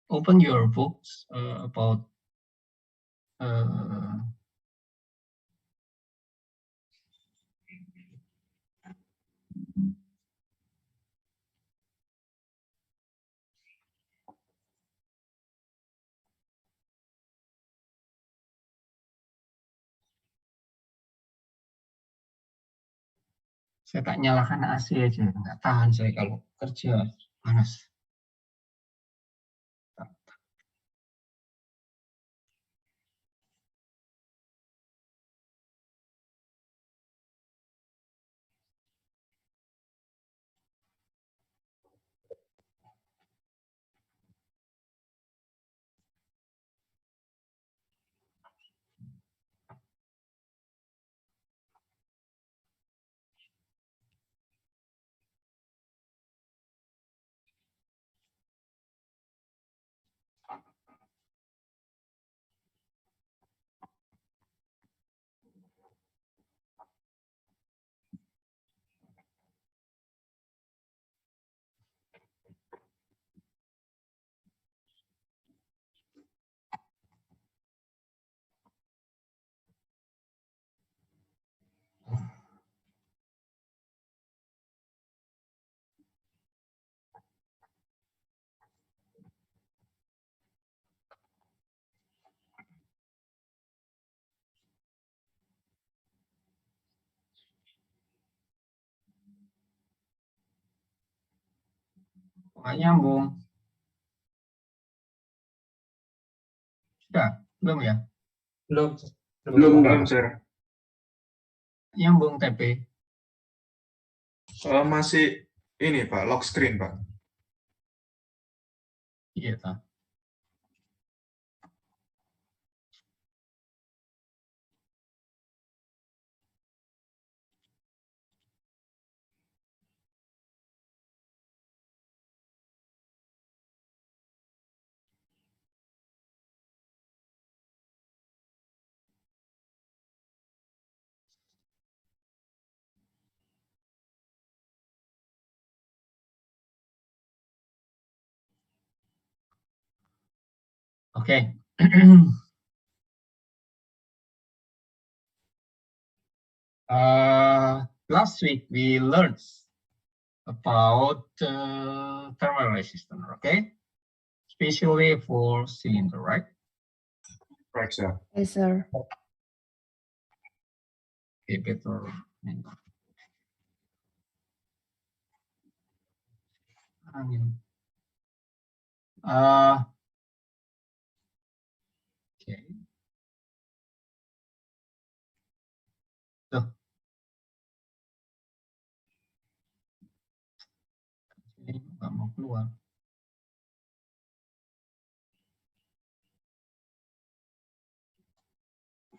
open your books about saya tak nyalakan AC aja, nggak tahan saya kalau kerja panas. Nggak nyambung. Sudah, belum ya? Belum, sir. Nyambung TP. Masih ini Pak, lock screen Pak. Iya, tak. Okay. Last week we learned about thermal resistance, okay? Especially for cylinder, right? Right, sir. Yes, sir. Okay, better. Okay. Tuh. Ini nggak mau keluar.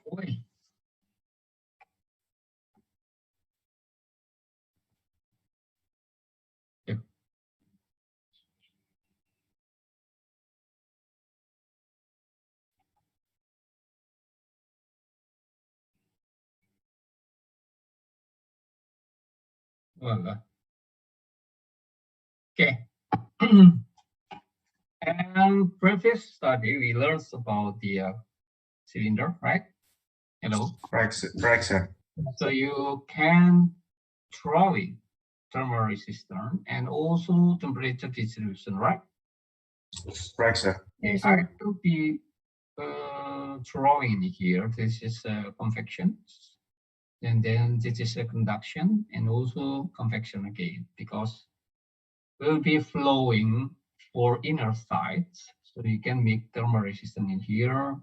Woi. Yuk. Walah. Okay. And previous study we learned about the cylinder, right? Hello. Right, sir. So you can draw it thermal resistance and also temperature distribution, right? Right, sir. Yes, I sir. will be drawing here. This is convection, and then this is a conduction, and also convection again, because will be flowing for inner sides. So you can make thermal resistance in here,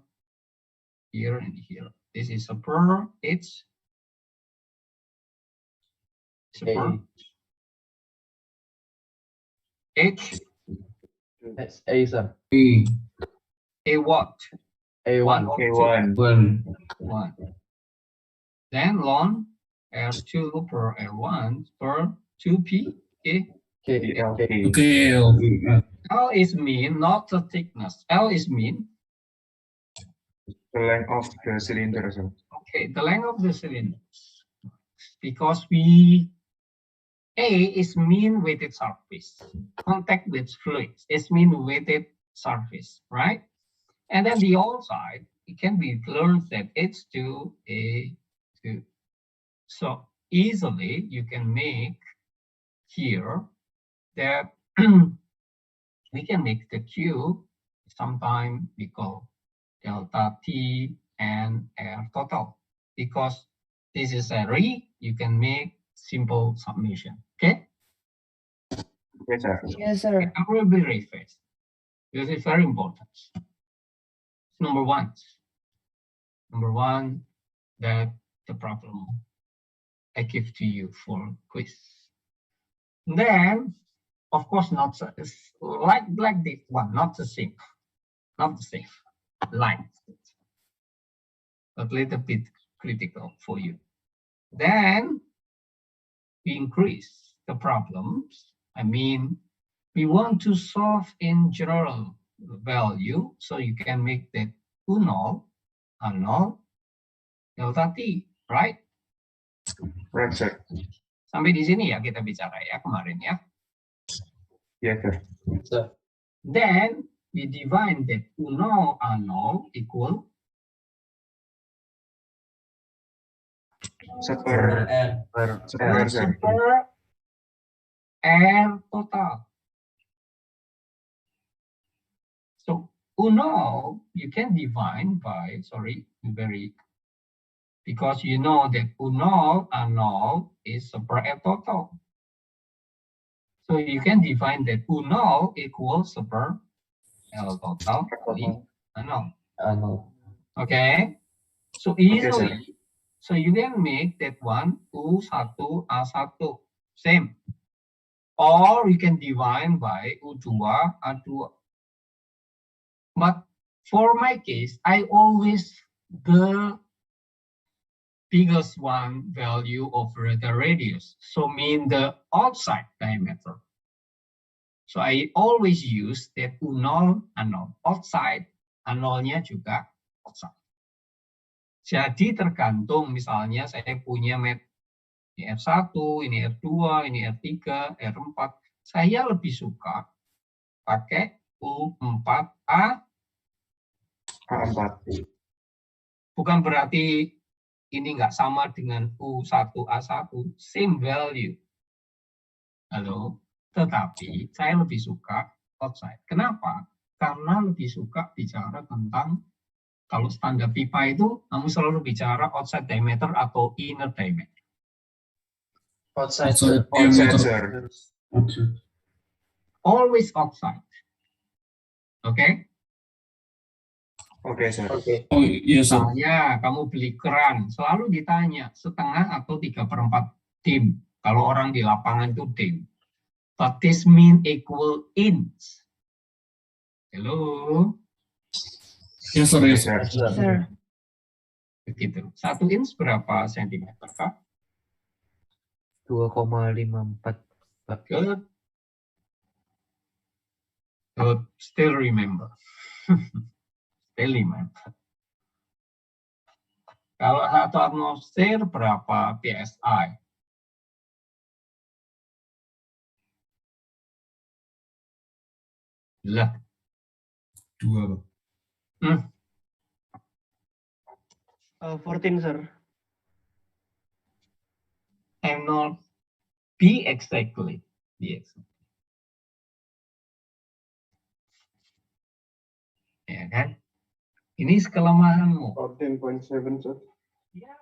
here, and here. This is upper H. Upper H. That's A, sir. A what? A1. A1. One. Then long R2 per R1 per 2P. Okay. Okay. L is mean, not the thickness. L is mean. The length of the cylinder, sir. Okay, the length of the cylinder. Because we A is mean weighted surface. Contact with fluids is mean weighted surface, right? And then the outside, it can be learned that H2, A2. So easily you can make here that we can make the Q, sometimes we call delta T and R total. Because this is a re, you can make simple summation. Okay? Yes, sir. Yes, sir. I will be very fast. This is very important. Number one, that the problem I give to you for quiz. Then, of course, not like this one, not the same, like it, but a little bit critical for you. Then we increase the problems. I mean, we want to solve in general value, so you can make that U0, A0, delta T, right? Right, sir. Sampai di sini ya kita bicara ya kemarin ya. Yes, sir. Sir. Then we define that U0, A0 equal Super R. super R total. So U0 you can define by, because you know that U0, A0 is super R total. So you can define that U0 equals super L total kali A0. Okay? So easily, so you can make that one U1, A1, same. Or you can divide by U2, A2. But for my case, I always the biggest one value over the radius. So mean the outside diameter. So I always use that U0, A0. Outside, A0-nya juga outside. Jadi tergantung misalnya saya punya ini R1, ini R2, ini R3, R4. Saya lebih suka pakai U4, A4. Bukan berarti ini nggak sama dengan U1, A1, same value. Halo, tetapi saya lebih suka outside. Kenapa? Karena lebih suka bicara tentang, kalau standar pipa itu, kamu selalu bicara outside diameter atau inner diameter. Outside. Outside, sir. Always outside. Oke? Okay, sir. Okay. Oh iya, sir. Misalnya kamu beli keran, selalu ditanya setengah atau 3/4 dim. Kalau orang di lapangan itu dim. But this mean equal inch. Hello? Yes, sir. Yes, sir. Sir. Sir. Begitu. 1 inch berapa sentimeter, Kak? 2,54. Good. Good. Still remember. Still remember. Kalau 1 atmosfer berapa PSI? Lah. 2, Pak. 14, sir. M0 be exactly. Yes. Ya kan? Ini kelemahanmu. 14.7, sir. Ya,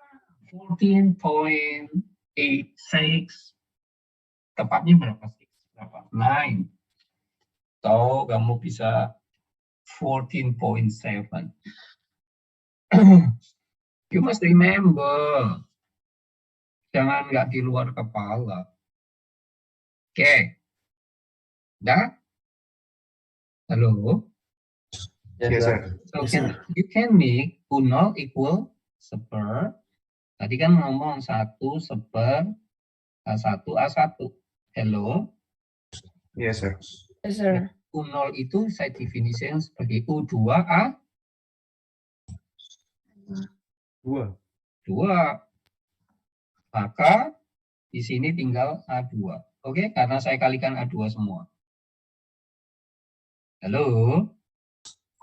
14.86. Tepatnya berapa sih? Berapa? 9. Atau kamu bisa 14.7. You must remember. Jangan nggak di luar kepala. Oke. Dah? Halo? Yes, sir. So Yes, you can make U0 equal super. Tadi kan ngomong 1 super A1, A1. Hello? Yes, sir. Yes, sir. U0 itu saya definisikan sebagai U2, A2. 2. Maka di sini tinggal A2. Oke, karena saya kalikan A2 semua. Halo?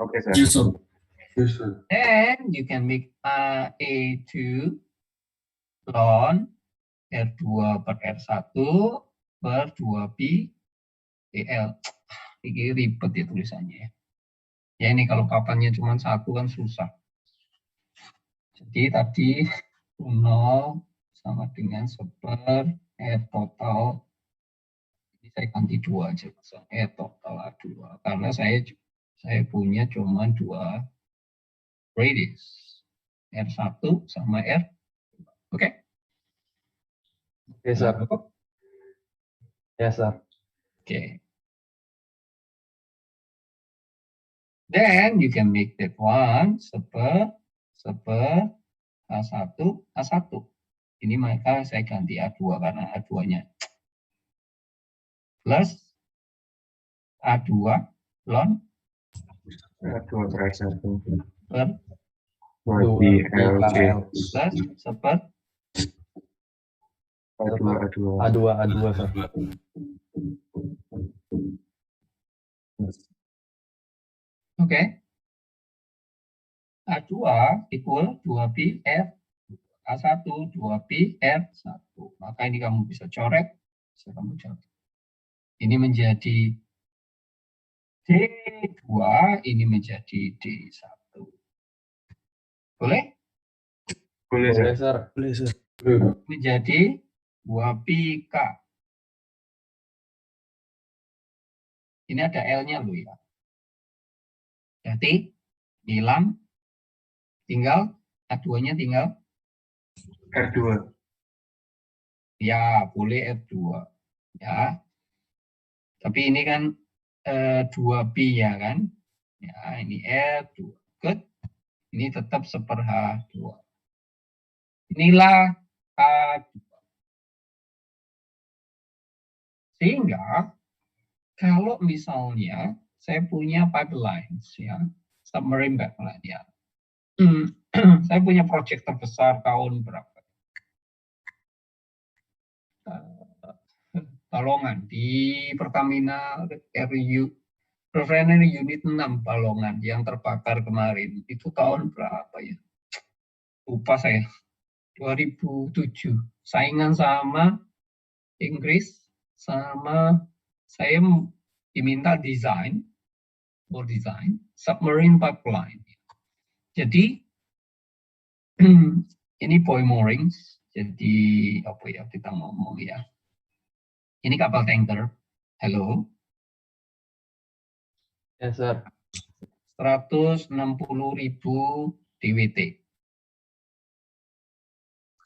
Okay, sir. Yes, sir. Yes, sir. Then you can make A2 ln R2 per R1 per 2B PL. Ini ribet ya tulisannya ya. Ya ini kalau papannya cuma satu kan susah. Jadi tadi 0 sama dengan seper R total. Ini saya ganti 2 aja. R total A2. Karena saya punya cuma 2 radius. R1 sama R. Oke? Oke, sir. Ya, sir. Okay. Then you can make that one seper A1 A1. Ini maka saya ganti A2 karena A2-nya plus A2 ln R2 per R1 per 2B LC plus seper A2 A2, sir. Oke. A2 equal 2B R A1 2B R1. Maka ini kamu bisa coret, bisa kamu coret. Ini menjadi D2, ini menjadi D1. Boleh? Boleh, Boleh, sir. sir. Boleh, sir. Menjadi 2PK. Ini ada L-nya loh ya. Jadi hilang, tinggal A2-nya tinggal R2. ya boleh F2 ya. Tapi ini kan 2B ya kan. Ya ini F2. Good. Ini tetap seper H2. Inilah A2. Sehingga kalau misalnya saya punya pipelines ya, submarine pipeline ya. Saya punya proyek terbesar tahun berapa? Balongan di Pertamina Refinery Unit 6 Balongan yang terbakar kemarin. Itu tahun berapa ya? Lupa saya. 2007. Saingan sama Inggris, sama saya diminta desain submarine pipeline. Jadi ini buoy moorings. Jadi apa ya kita ngomong ya. Ini kapal tanker. Halo. Ya, sir. 160.000 DWT.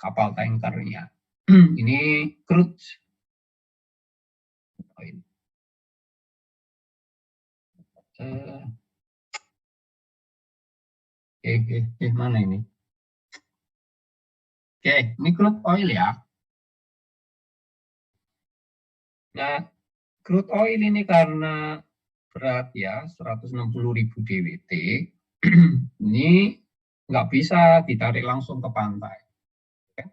Kapal tankernya. Ini crude. Mana ini? Oke, ini crude oil ya. Nah, crude oil ini karena berat ya, 160.000 DWT, ini nggak bisa ditarik langsung ke pantai. Oke?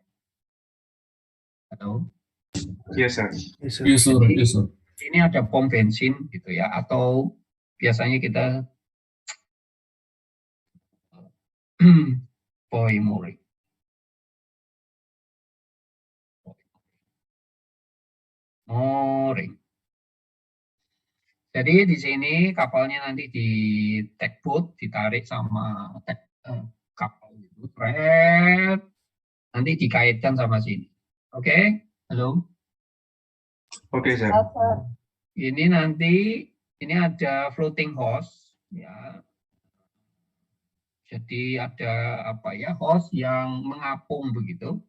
Atau? Yes, sir. Yes, sir. Yes, sir. Yes, sir. Ini ada pom bensin gitu ya, atau biasanya kita buoy mooring. Jadi di sini kapalnya nanti di tugboat ditarik sama kapal itu, nanti dikaitkan sama sini. Oke, halo. Oke, sir. Ini nanti ini ada floating hose, ya. Jadi ada apa ya hose yang mengapung begitu.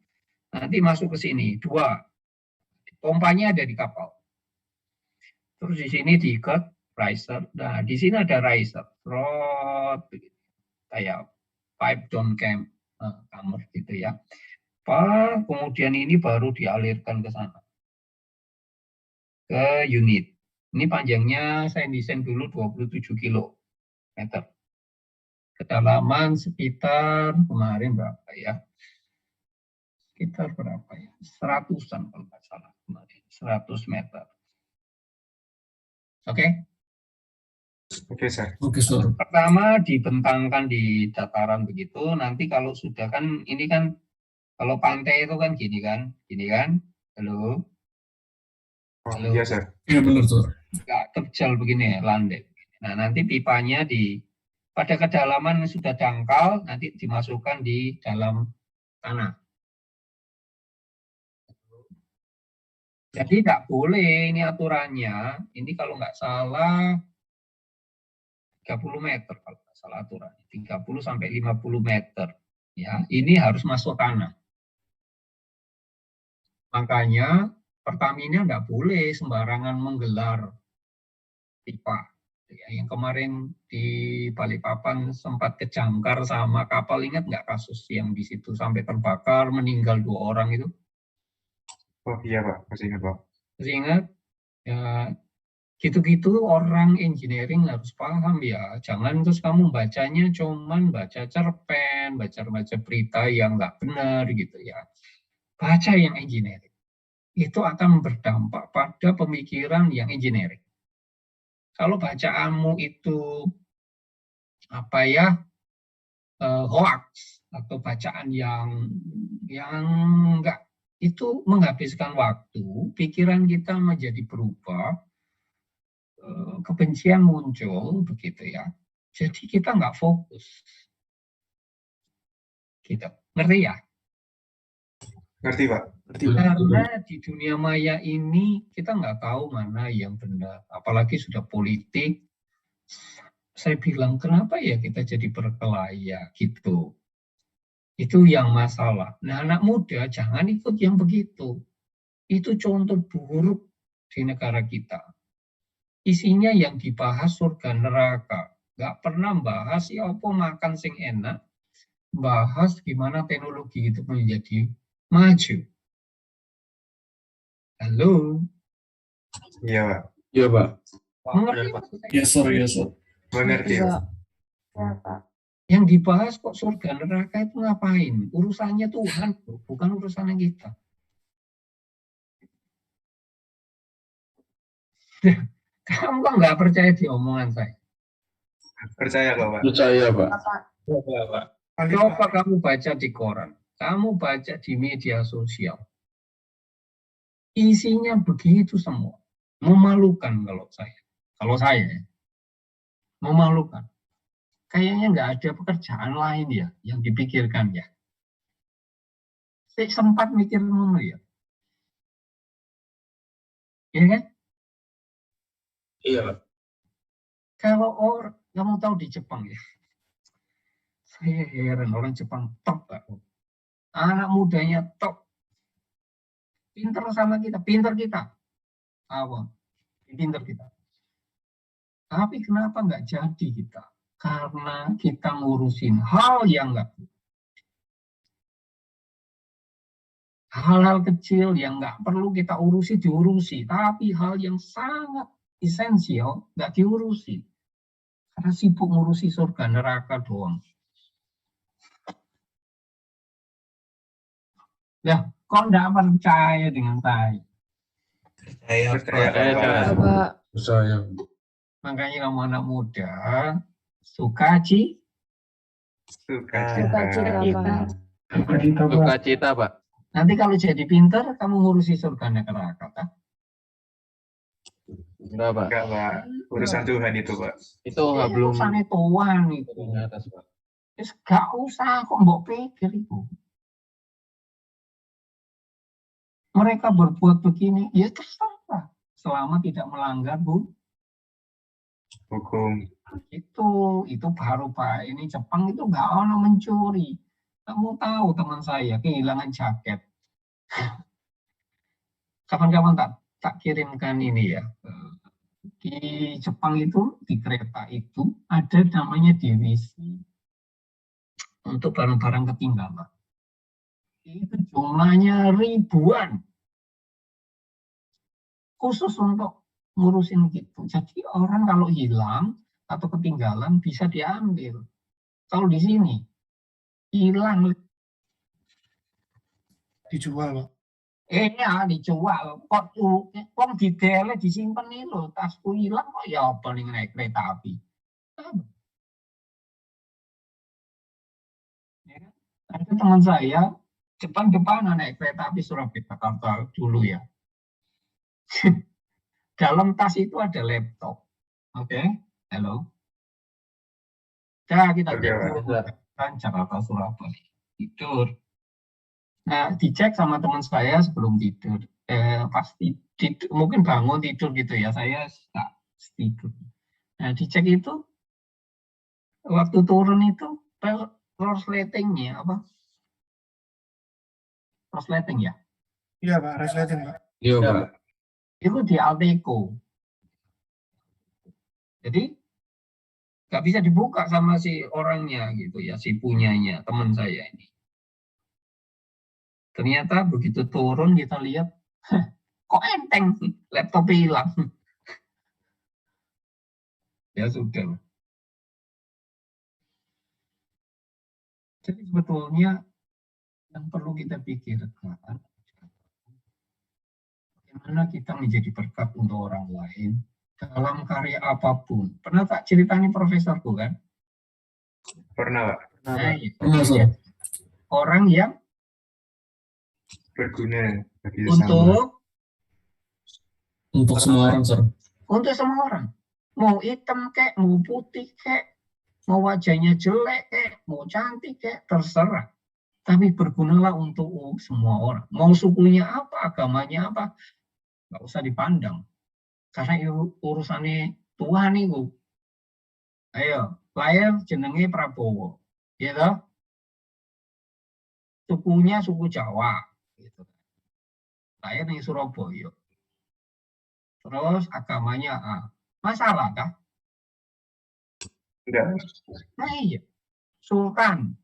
Nanti masuk ke sini 2. Pompanya ada di kapal. Terus di sini diikat riser. Nah, di sini ada riser. Rod kayak pipe down kamar gitu ya. Kemudian ini baru dialirkan ke sana. Ke unit. Ini panjangnya saya desain dulu 27 kilometer. Kedalaman sekitar kemarin berapa ya? Sekitar berapa ya? 100-an kalau nggak salah. 100 meter. Oke? Oke, sir. Oke, sir. Pertama dibentangkan di dataran begitu, nanti kalau sudah kan ini kan kalau pantai itu kan gini kan, halo, Oh, halo, iya, sir. Iya, benar, sir. nggak terjal begini ya, landai. Nah nanti pipanya pada kedalaman yang sudah dangkal nanti dimasukkan di dalam tanah. Jadi tidak boleh ini aturannya, ini kalau nggak salah 30 meter kalau nggak salah aturannya, 30 sampai 50 meter. Ya, ini harus masuk tanah. Makanya Pertamina nggak boleh sembarangan menggelar pipa. Ya, yang kemarin di Balikpapan sempat kejangkar sama kapal, ingat nggak kasus yang di situ sampai terbakar, meninggal 2 orang itu? Oh, iya, Pak. Masih ingat, Pak. Masih ingat? Ya, gitu-gitu orang engineering harus paham ya. Jangan terus kamu bacanya cuman baca cerpen, baca berita yang nggak benar gitu ya. Baca yang engineering. Itu akan berdampak pada pemikiran yang engineering. Kalau bacaanmu itu apa ya, hoax atau bacaan yang enggak, itu menghabiskan waktu, pikiran kita menjadi berubah, kebencian muncul begitu ya. Jadi kita nggak fokus. Gitu. Ngerti ya? Ngerti, Pak? Karena di dunia maya ini kita nggak tahu mana yang benar. Apalagi sudah politik. Saya bilang, kenapa ya kita jadi berkelahi gitu. Itu yang masalah. Nah, anak muda jangan ikut yang begitu. Itu contoh buruk di negara kita. Isinya yang dibahas surga neraka. Nggak pernah bahas ya apa makan sing enak. Bahas gimana teknologi itu menjadi maju. Halo. Iya, Pak. Iya, Pak. Mengerti maksud saya? Yes, sir. Yes, sir. Mengerti, Pak. Yang dibahas kok surga neraka itu ngapain? Urusannya Tuhan, bukan urusan kita. Kamu kok nggak percaya di omongan saya? Percaya kok, Pak. Percaya, Pak. Coba kamu baca di koran, kamu baca di media sosial. Isinya begitu semua. Memalukan kalau saya. Kalau saya ya. Memalukan. Kayaknya nggak ada pekerjaan lain ya yang dipikirkan ya. Saya sempat mikir dulu ya. Iya kan? Iya, Pak. Kalau orang, kamu tahu di Jepang ya. Saya heran orang Jepang top. Pak. Anak mudanya top. Pinter sama kita, pinter kita. Apa? Pinter kita. Tapi kenapa nggak jadi kita? Karena kita ngurusin hal yang nggak, hal-hal kecil yang nggak perlu kita urusi diurusi, tapi hal yang sangat esensial nggak diurusi. Karena sibuk ngurusi surga neraka doang. Ya, kok nggak percaya dengan saya? Percaya, Pak. Bapak. Percaya. Makanya kamu anak muda, suka Sukacita. Sukacita, Pak. nanti kalau jadi pinter, kamu ngurusi surga neraka, kan? Enggak, Pak. Enggak, Pak. Urusan Tuhan itu, Pak. Itu nggak belum Urusannya Tuhan itu. di atas, Pak. Terus gak usah kok mbok pikir itu. Mereka berbuat begini, ya terserah. Selama tidak melanggar Hukum. itu baru Pak. Ini Jepang itu nggak ono mencuri. Kamu tahu teman saya kehilangan jaket. Kapan-kapan tak kirimkan ini ya. Di Jepang itu di kereta itu ada namanya divisi untuk barang-barang ketinggalan. Itu jumlahnya ribuan. Khusus untuk ngurusin gitu. Jadi orang kalau hilang atau ketinggalan bisa diambil. Kalau di sini hilang Dijual, Pak. Ya dijual kok wong didele disimpen nih lo tasku hilang kok ya apa nih naik kereta api. Ya kan? Ada teman saya Jepang naik kereta api Surabaya Jakarta dulu ya. Dalam tas itu ada laptop. Oke, halo. Nah, kita Oke, Pak. tidur kan Jakarta Surabaya tidur. Nah, dicek sama teman saya sebelum tidur. Pasti mungkin bangun tidur gitu ya. Saya nggak tidur. Nah, dicek itu waktu turun itu resletingnya apa? Resleting ya. Iya Pak, resleting Pak. Iya, Pak. Itu di Alteco. Jadi nggak bisa dibuka sama si orangnya gitu ya, si punyanya teman saya ini. Ternyata begitu turun kita lihat, kok enteng sih, laptop hilang. Ya sudah. Jadi sebetulnya yang perlu kita pikirkan, bagaimana kita menjadi berkat untuk orang lain dalam karya apapun. Pernah tak ceritani profesorku kan? Pernah, Pak. Nah, itu Pernah, Sir. dia. Orang yang Berguna bagi sesama. Untuk semua orang, Sir. Untuk semua orang. Mau hitam kek, mau putih kek, mau wajahnya jelek kek, mau cantik kek, terserah. Tapi bergunalah untuk semua orang. Mau sukunya apa, agamanya apa, nggak usah dipandang. Karena urusannya Tuhan itu. Ayo, lahir jenenge Prabowo. Gitu. Sukunya suku Jawa. Gitu. Lahir di Surabaya. Terus agamanya A. Masalah kah? Enggak. Nah iya. Sultan.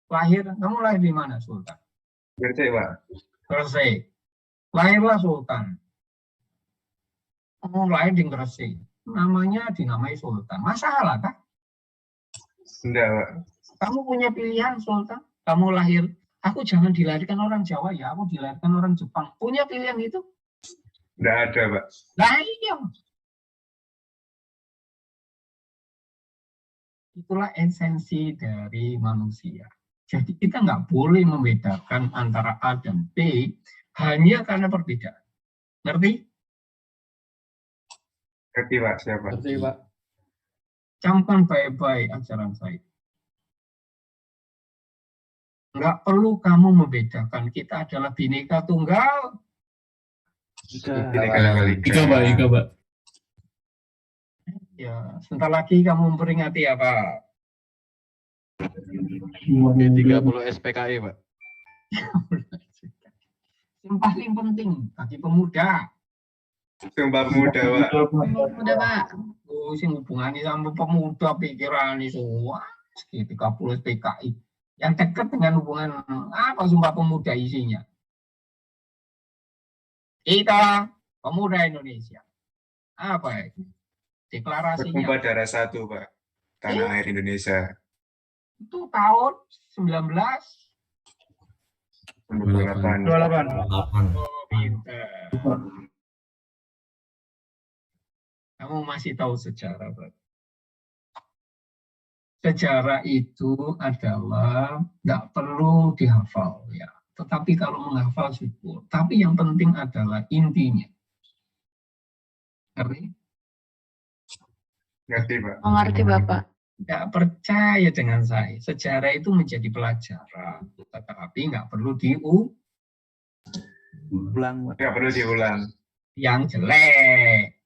Kamu lahir di mana Sultan? Gresik, Pak. Gresik. Lahirlah Sultan. Kamu lahir di Gresik. Namanya dinamai Sultan. Masalah kah? Enggak, Pak. Kamu punya pilihan Sultan. Kamu lahir. Aku jangan dilahirkan orang Jawa ya. Aku dilahirkan orang Jepang. Punya pilihan itu? Enggak ada, Pak. Nah iya. Itulah esensi dari manusia. Jadi kita nggak boleh membedakan antara A dan B hanya karena perbedaan. Ngerti? Ngerti, Pak. Siapa? Ngerti, Pak. Camkan baik-baik ajaran saya. Nggak perlu kamu membedakan. Kita adalah Bhinneka Tunggal. Bineka Tunggal Ika. Ika, Pak. Ika, Pak. Ya, sebentar lagi kamu memperingati apa? G30 SPKI, Pak. Yang paling penting bagi pemuda. Sumpah Pemuda, Pak. Udah Pak. Oh, sing hubungannya sama pemuda pikiran itu. Wah, 30 PKI. Yang dekat dengan hubungan apa Sumpah Pemuda isinya? Kita pemuda Indonesia. Apa itu? Deklarasinya. Bersumpah darah satu, Pak. Tanah air Indonesia. Itu tahun 19 28. 28. pintar. Kamu masih tahu sejarah, Pak? Sejarah itu adalah tidak perlu dihafal ya. Tetapi kalau menghafal syukur. Tapi yang penting adalah intinya. Ngerti? Ngerti, Pak. Mengerti Bapak. Tidak percaya dengan saya. Sejarah itu menjadi pelajaran. Tetapi nggak perlu Ulang, Pak. Nggak perlu diulang. yang jelek.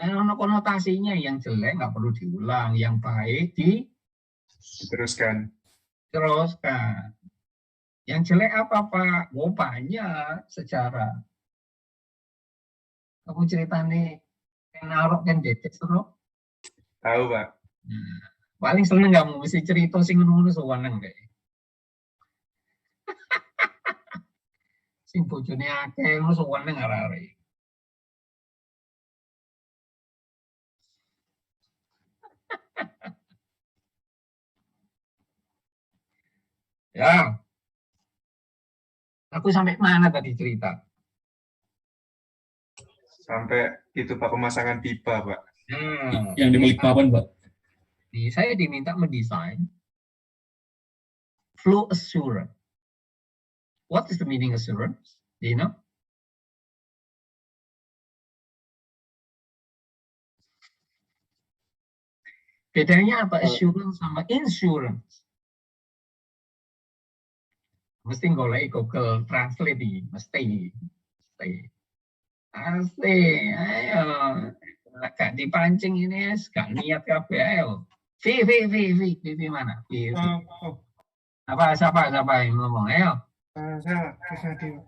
Nah, konotasinya yang jelek nggak perlu diulang. Yang baik Diteruskan. diteruskan. Yang jelek apa Pak? Oh banyak sejarah. Aku ceritanya yang narok kan detek seru. Tahu, Pak. Nah, paling seneng kamu mesti cerita sing ngono seneng deh. Sing bojone akeh ngono seneng arek-arek. Ya, Aku sampai mana tadi cerita? Sampai itu Pak pemasangan pipa Pak. Nah, Yang di Balikpapan, Pak. saya diminta mendesain flow assurance. What is the meaning assurance? Do you know? Bedanya apa assurance sama insurance? Mesti golek Google Translate di, mesti. Asli, ayo. Gak dipancing ini, gak niat kabeh ayo. V mana? V. Oh, Siapa yang ngomong? Ayo. saya Krisnadi, Pak.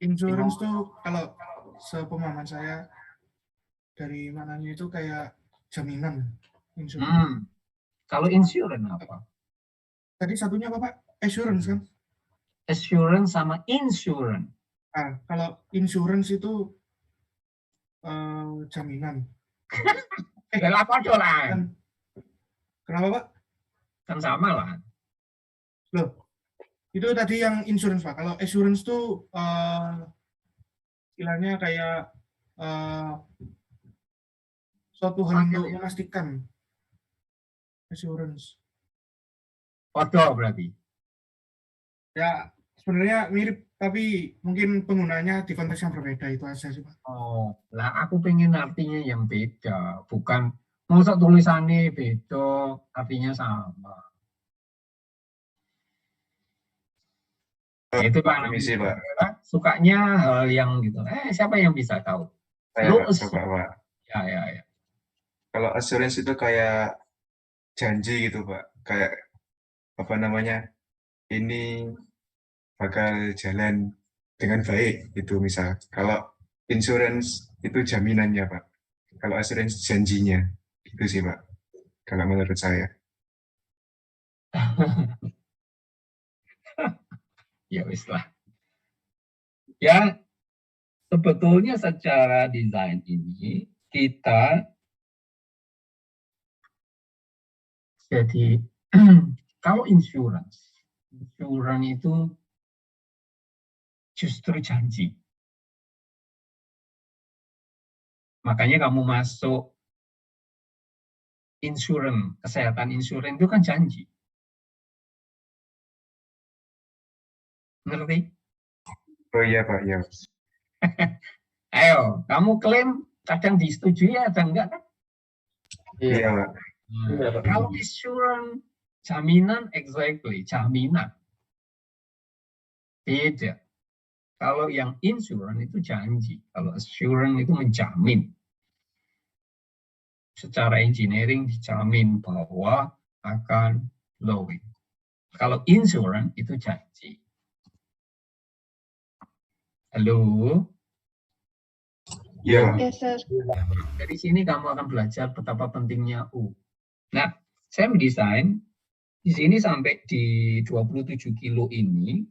Insurance tuh kalau sepemahaman saya dari mananya itu kayak jaminan. Insurance. Kalau insurance apa? Tadi satunya apa Pak? Assurance kan? Assurance sama insurance. Ah, kalau insurance itu jaminan. Apa lah? Kenapa Pak? Kan sama lah. Loh, itu tadi yang insurance Pak. Kalau assurance tuh istilahnya kayak suatu hal untuk memastikan. Assurance. Podo berarti. Ya, sebenarnya mirip, tapi mungkin penggunanya di konteks yang berbeda, itu aja sih Pak. Oh, lah aku pengen artinya yang beda, bukan masa tulisannya beda, artinya sama. Itu Pak, Permisi Pak. sukanya hal yang gitu. Siapa yang bisa tahu? Saya Lu Pak, coba Pak. Ya. Kalau assurance itu kayak janji gitu Pak. Kayak apa namanya? Ini bakal jalan dengan baik itu misal. Kalau insurance itu jaminannya Pak. Kalau assurance janjinya. Itu sih Pak. Kalau menurut saya. Ya wis lah. Ya, sebetulnya secara desain ini kita jadi kalau insurance itu justru janji. Makanya kamu masuk insurance, kesehatan insurance itu kan janji. Ngerti? Oh iya Pak, ya. Ayo, kamu klaim kadang disetujui ada enggak kan? Iya Pak. Kalau insurance jaminan exactly, jaminan. Beda. Kalau yang insurance itu janji, kalau assurance itu menjamin. Secara engineering dijamin bahwa akan flowing. Kalau insurance itu janji. Halo? Iya Pak. Yes, sir. Dari sini kamu akan belajar betapa pentingnya U. Nah, saya mendesain di sini sampai di 27 kilo ini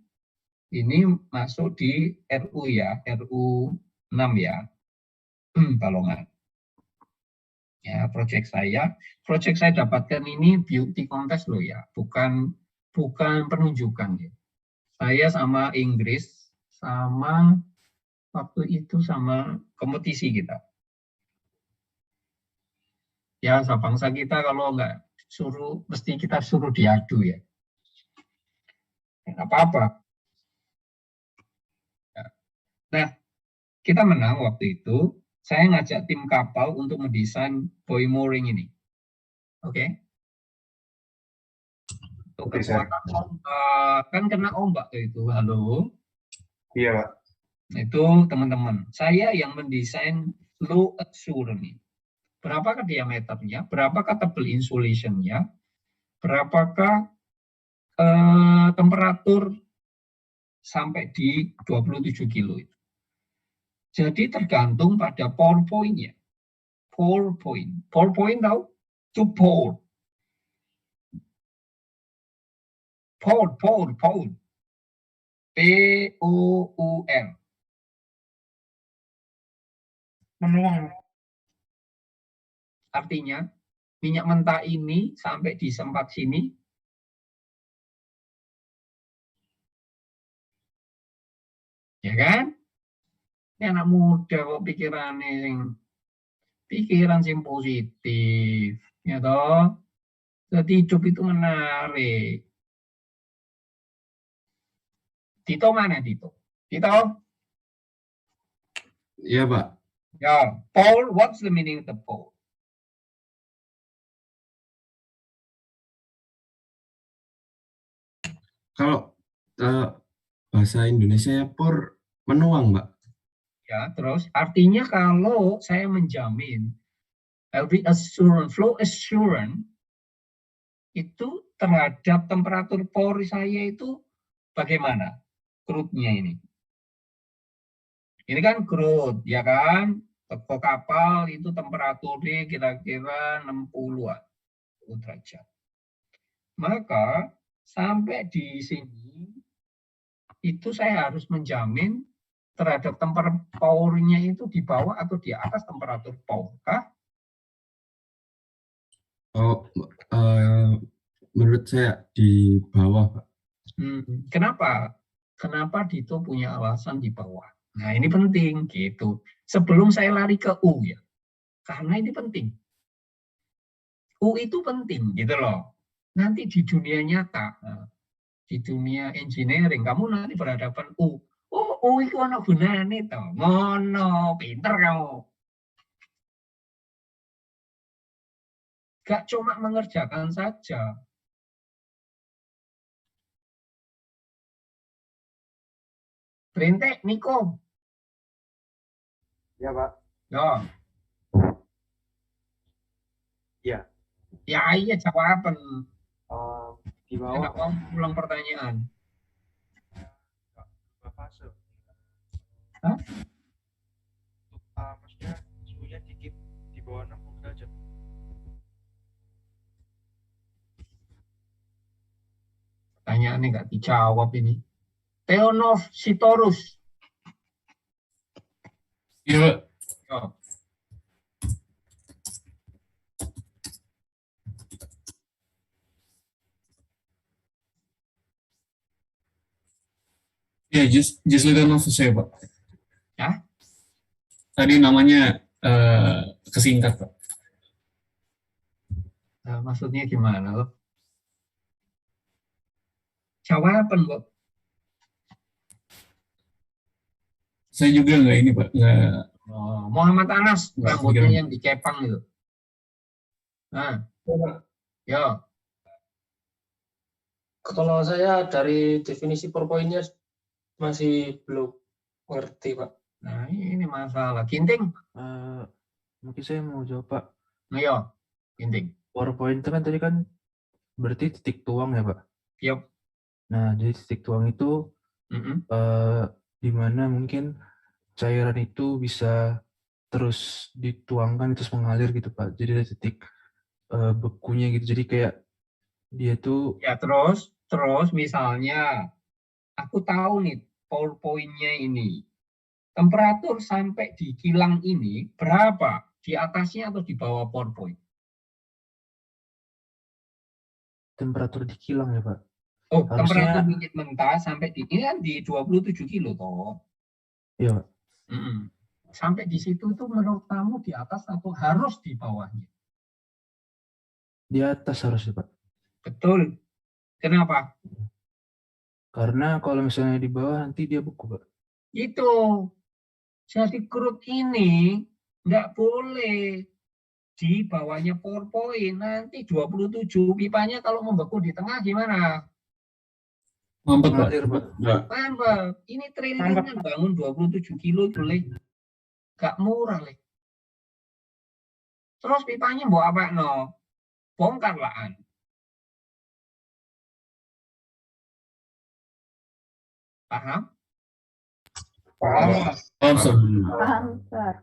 masuk di RU ya, RU 6 ya, Balongan. Ya, proyek saya dapatkan ini beauty contest loh ya, bukan penunjukan ya. Saya sama Inggris, sama waktu itu sama kompetisi kita. Ya, bangsa kita kalau nggak mesti kita suruh diadu ya. Nggak apa-apa. Nah, kita menang waktu itu. Saya ngajak tim kapal untuk mendesain buoy mooring ini. Oke. Oke, Kekuatan kan kena ombak itu. Halo. Iya Pak. Itu teman-teman. Saya yang mendesain flow assurance ini. Berapakah diameternya? Berapakah tebal insulationnya? Berapakah temperatur sampai di 27 kilo itu. Jadi tergantung pada pour point-nya. Pour point. Pour point tahu? To pour. Pour. P-O-U-R. Menuang. Artinya, minyak mentah ini sampai di tempat sini, Ya kan? Ini anak muda kok pikiran sing positif, ya toh. Jadi hidup itu menarik. Tito mana Tito? Tito? Iya, Pak. Ya, Paul, what's the meaning of the Paul? Kalau bahasa Indonesia pur menuang, Pak. Ya, terus artinya kalau saya menjamin flow assurance itu terhadap temperatur pori saya itu bagaimana? Crude-nya ini. Ini kan crude, ya kan? Teko kapal itu temperaturnya kira-kira 60-an derajat. Maka sampai di sini itu saya harus menjamin terhadap temperatur powernya itu di bawah atau di atas temperatur power kah? Oh, menurut saya di bawah, Pak. Kenapa? Kenapa Dito punya alasan di bawah? Nah, ini penting gitu. Sebelum saya lari ke U ya. Karena ini penting. U itu penting gitu loh. Nanti di dunia nyata, di dunia engineering, kamu nanti berhadapan U. Oh, U itu ono gunane to. Ngono, pinter kamu. Gak cuma mengerjakan saja. Berintek, Niko. Ya, Pak. Ya. Ya. Ya, iya jawaban. Di Enak bawah kamu ulang pertanyaan. fase. Hah? Maksudnya suhunya dikit di bawah 60 derajat. Pertanyaannya nggak dijawab ini. Theonov Sitorus. Iya, Pak. Ya. Ya, just little nervous saya, Pak. Ya? Tadi namanya kesingkat, Pak. Nah, maksudnya gimana loh? Jawaban kok. Saya juga nggak ini, Pak. Nggak. Oh, Muhammad Anas, Nggak rambutnya kepikiran. yang dikepang itu. Nah, ya. Kalau saya dari definisi PowerPoint-nya masih belum ngerti, Pak. Nah, ini masalah. Ginting. Mungkin saya mau jawab, Pak. Nah, ya. Ginting. PowerPoint itu kan tadi kan berarti titik tuang ya, Pak? Yup. Nah, jadi titik tuang itu di mana mungkin cairan itu bisa terus dituangkan, terus mengalir gitu, Pak. Jadi ada titik bekunya gitu. Jadi kayak dia tuh Ya, terus misalnya aku tahu nih PowerPoint-nya ini. Temperatur sampai di kilang ini berapa? Di atasnya atau di bawah PowerPoint? temperatur di kilang ya, Pak. Oh, Harusnya- temperatur minyak mentah sampai di ini kan di 27 kilo toh. Iya, Pak. Sampai di situ tuh menurut kamu di atas atau harus di bawahnya? Di atas harusnya, Pak. Betul. Kenapa? Karena kalau misalnya di bawah nanti dia beku, Pak. Itu. Jadi crude ini nggak boleh di bawahnya PowerPoint. Nanti 27 pipanya kalau membeku di tengah gimana? Mampet, Pak. Mengalir, Pak. Mantap. Ini triliunan bangun 27 kilo itu, Le. Gak murah, Le. Terus pipanya mau apa, no? Bongkar lah. Paham? Paham. Paham, Sir.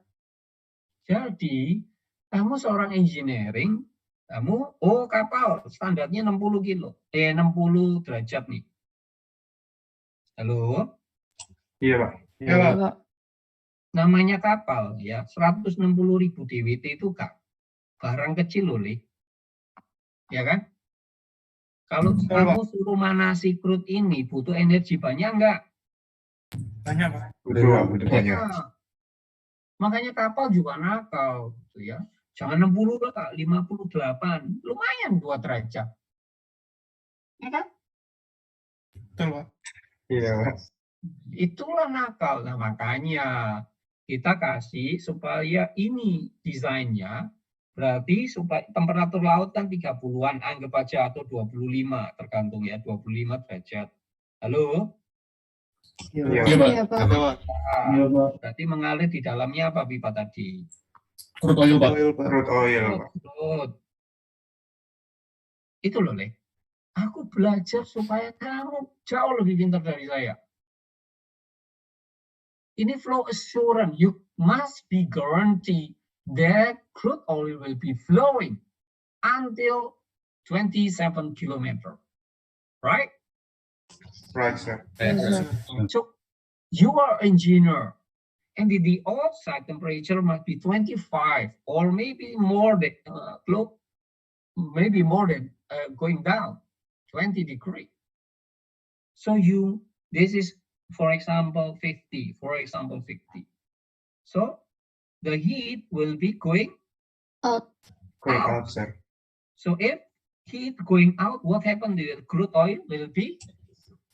Jadi, kamu seorang engineering, kamu, kapal standarnya 60 kilo. 60 derajat nih. Halo? Iya, Pak. Ya, Pak. Pak. Namanya kapal, ya. 160.000 DWT itu barang kecil loh, Le. Ya kan? Kalau Betul, kamu suruh manasi crude ini, butuh energi banyak enggak? Banyak, Pak. Butuh banyak. Nah, makanya kapal juga nakal, gitu ya. Jangan 60 lah, Kak, 58. Lumayan 2 derajat. Ya kan? Betul, Pak. Iya, Pak. Itulah nakal. Nah, makanya kita kasih supaya ini desainnya berarti supaya temperatur laut kan 30-an anggap aja atau 25 tergantung ya 25 derajat. Halo? Iya, Iya, Pak. Iya, Pak. Oke, Pak. Iya, Pak. Berarti mengalir di dalamnya apa pipa tadi? Crude oil, Pak. Crude oil, Pak. Crude. Itu loh, Le. Aku belajar supaya kamu jauh lebih pintar dari saya. Ini flow assurance. You must be guaranteed that crude oil will be flowing until 27 kilometer. Right? Right, sir. So you are engineer, and the outside temperature must be 25 or maybe more than going down 20 degrees. So this is for example 50. So the heat will be going Out. Going out, sir. So if heat going out, what happened to the crude oil will be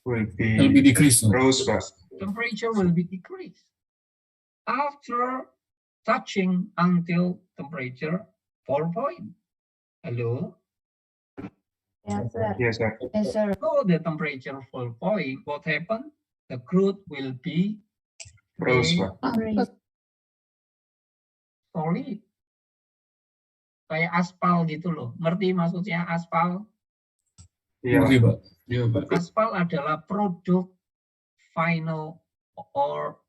Will LP be decrease, sir. rose, Pak. temperature will be decreased after touching until temperature 4 point. Hello? Yes, sir. Yes, sir. Yes, sir. So the temperature 4 point, what happened? The crude will be Rose, Pak. Orange. solid. Kayak aspal gitu loh. Ngerti maksudnya aspal? Iya, Pak. Ngerti, Pak. Iya, Pak. Aspal adalah produk final or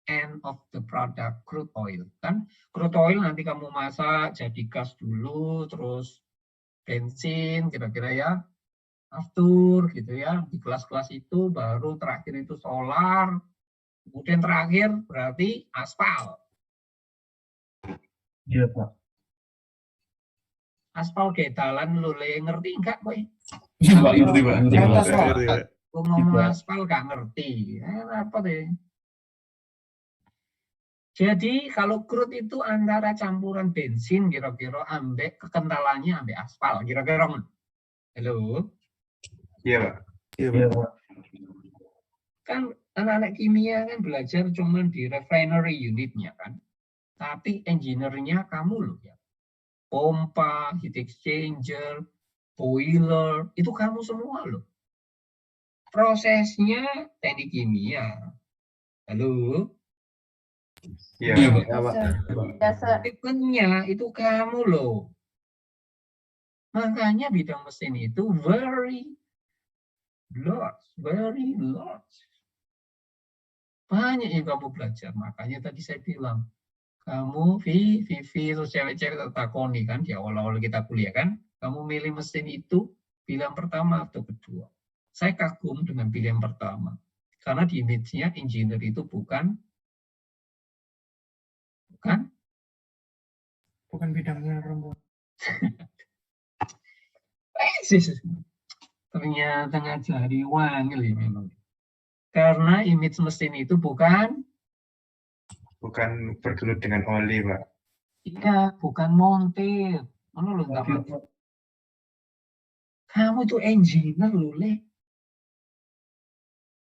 end of the product crude oil. Kan crude oil nanti kamu masak jadi gas dulu, terus bensin kira-kira ya, aftur gitu ya. Di kelas-kelas itu baru terakhir itu solar, kemudian terakhir berarti aspal. Iya, Pak. Aspal getalan lu Le, ngerti enggak boy? Iya, Pak. Ngerti, Pak. Ngerti, Atas, Pak. Pak. Ngerti, Pak. Gua ngomong Gitu. aspal gak ngerti. Apa deh? Jadi kalau crude itu antara campuran bensin kira-kira ambek kekentalannya ambek aspal kira-kira. Halo? Iya, Pak. Iya, Pak. Kan anak-anak kimia kan belajar cuman di refinery unitnya kan. Tapi engineer-nya kamu loh ya. Pompa, heat exchanger, boiler, itu kamu semua loh. Prosesnya teknik kimia. Halo? Iya, Iya, Pak. Pak. Yes, sir. Yes, sir. Treatmentnya itu kamu loh. Makanya bidang mesin itu very large. Banyak yang kamu belajar. Makanya tadi saya bilang, kamu Vivi, terus cewek-cewek tertakoni kan di awal-awal kita kuliah kan, kamu milih mesin itu pilihan pertama atau kedua. Saya kagum dengan pilihan pertama. Karena di image-nya engineer itu bukan bidangnya perempuan. Ternyata ngajari wangil ya memang. Karena image mesin itu bukan bergelut dengan oli, Pak. iya, bukan montir. Mana lo enggak ngerti? Kamu itu engineer loh, Le.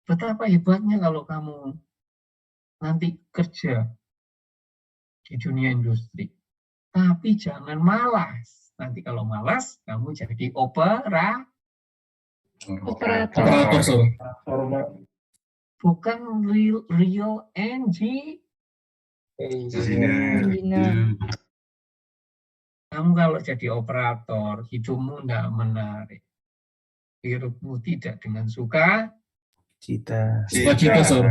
Betapa hebatnya kalau kamu nanti kerja di dunia industri. Tapi jangan malas. Nanti kalau malas, kamu jadi Operator. Operator, sir. bukan real engineer. Engineer. Engineer. Kamu kalau jadi operator, hidupmu tidak menarik. Hidupmu tidak dengan suka. Cita. Sukacita, sir.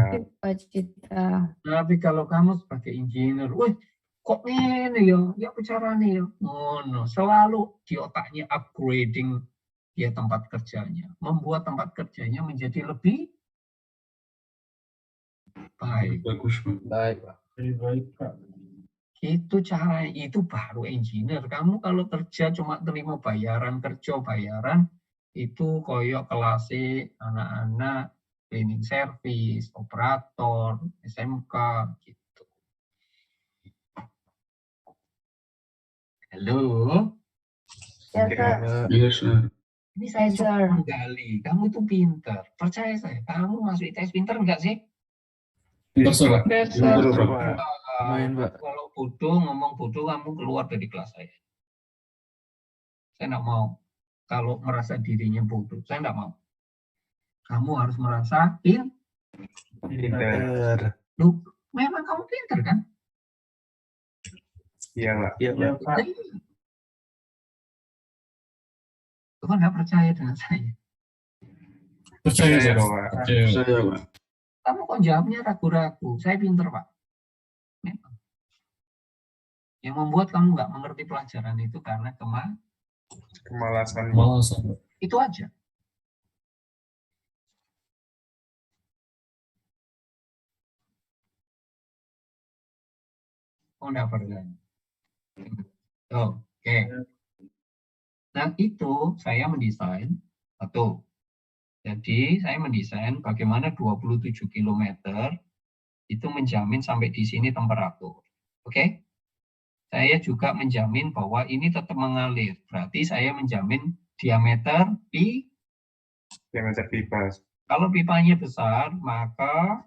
Cita. Tapi kalau kamu sebagai engineer, wih, kok ini ya bicara nih ya. Oh, no. Selalu di otaknya upgrading dia tempat kerjanya. Membuat tempat kerjanya menjadi lebih baik. Bagus, Pak. Baik, Pak. Lebih baik, Pak. Itu cara, itu baru engineer. Kamu kalau kerja cuma terima bayaran, itu koyok kelas anak-anak cleaning service, operator, SMK, gitu. Halo, Yes, sir. Yes, sir. ini saya Yes, coba sir. menggali. Kamu itu pinter. Percaya saya, kamu masuk ITS pinter enggak sih? Pintar, sir. Yes, Pintar, sir. Pak. Lumayan, Pak. Kalau bodoh, ngomong bodoh, kamu keluar dari kelas saya. Saya enggak mau. Kalau merasa dirinya bodoh, saya enggak mau. Kamu harus merasa pinter. Pinter. Loh, memang kamu pinter kan? Iya, Pak. Iya, Pak. Tuhan nggak percaya dengan saya. Percaya, Percaya sir. kok, Pak. Percaya. Pak. Kamu kok jawabnya ragu-ragu? Saya pinter, Pak. Memang. Yang membuat kamu nggak mengerti pelajaran itu karena Kemalasan. Malasan, Pak. itu aja. Oh, nggak percaya. Oke. Nah, itu saya mendesain satu. Jadi, saya mendesain bagaimana 27 km itu menjamin sampai di sini temperatur. Oke? Saya juga menjamin bahwa ini tetap mengalir. Berarti saya menjamin diameter Diameter pipa. kalau pipanya besar, maka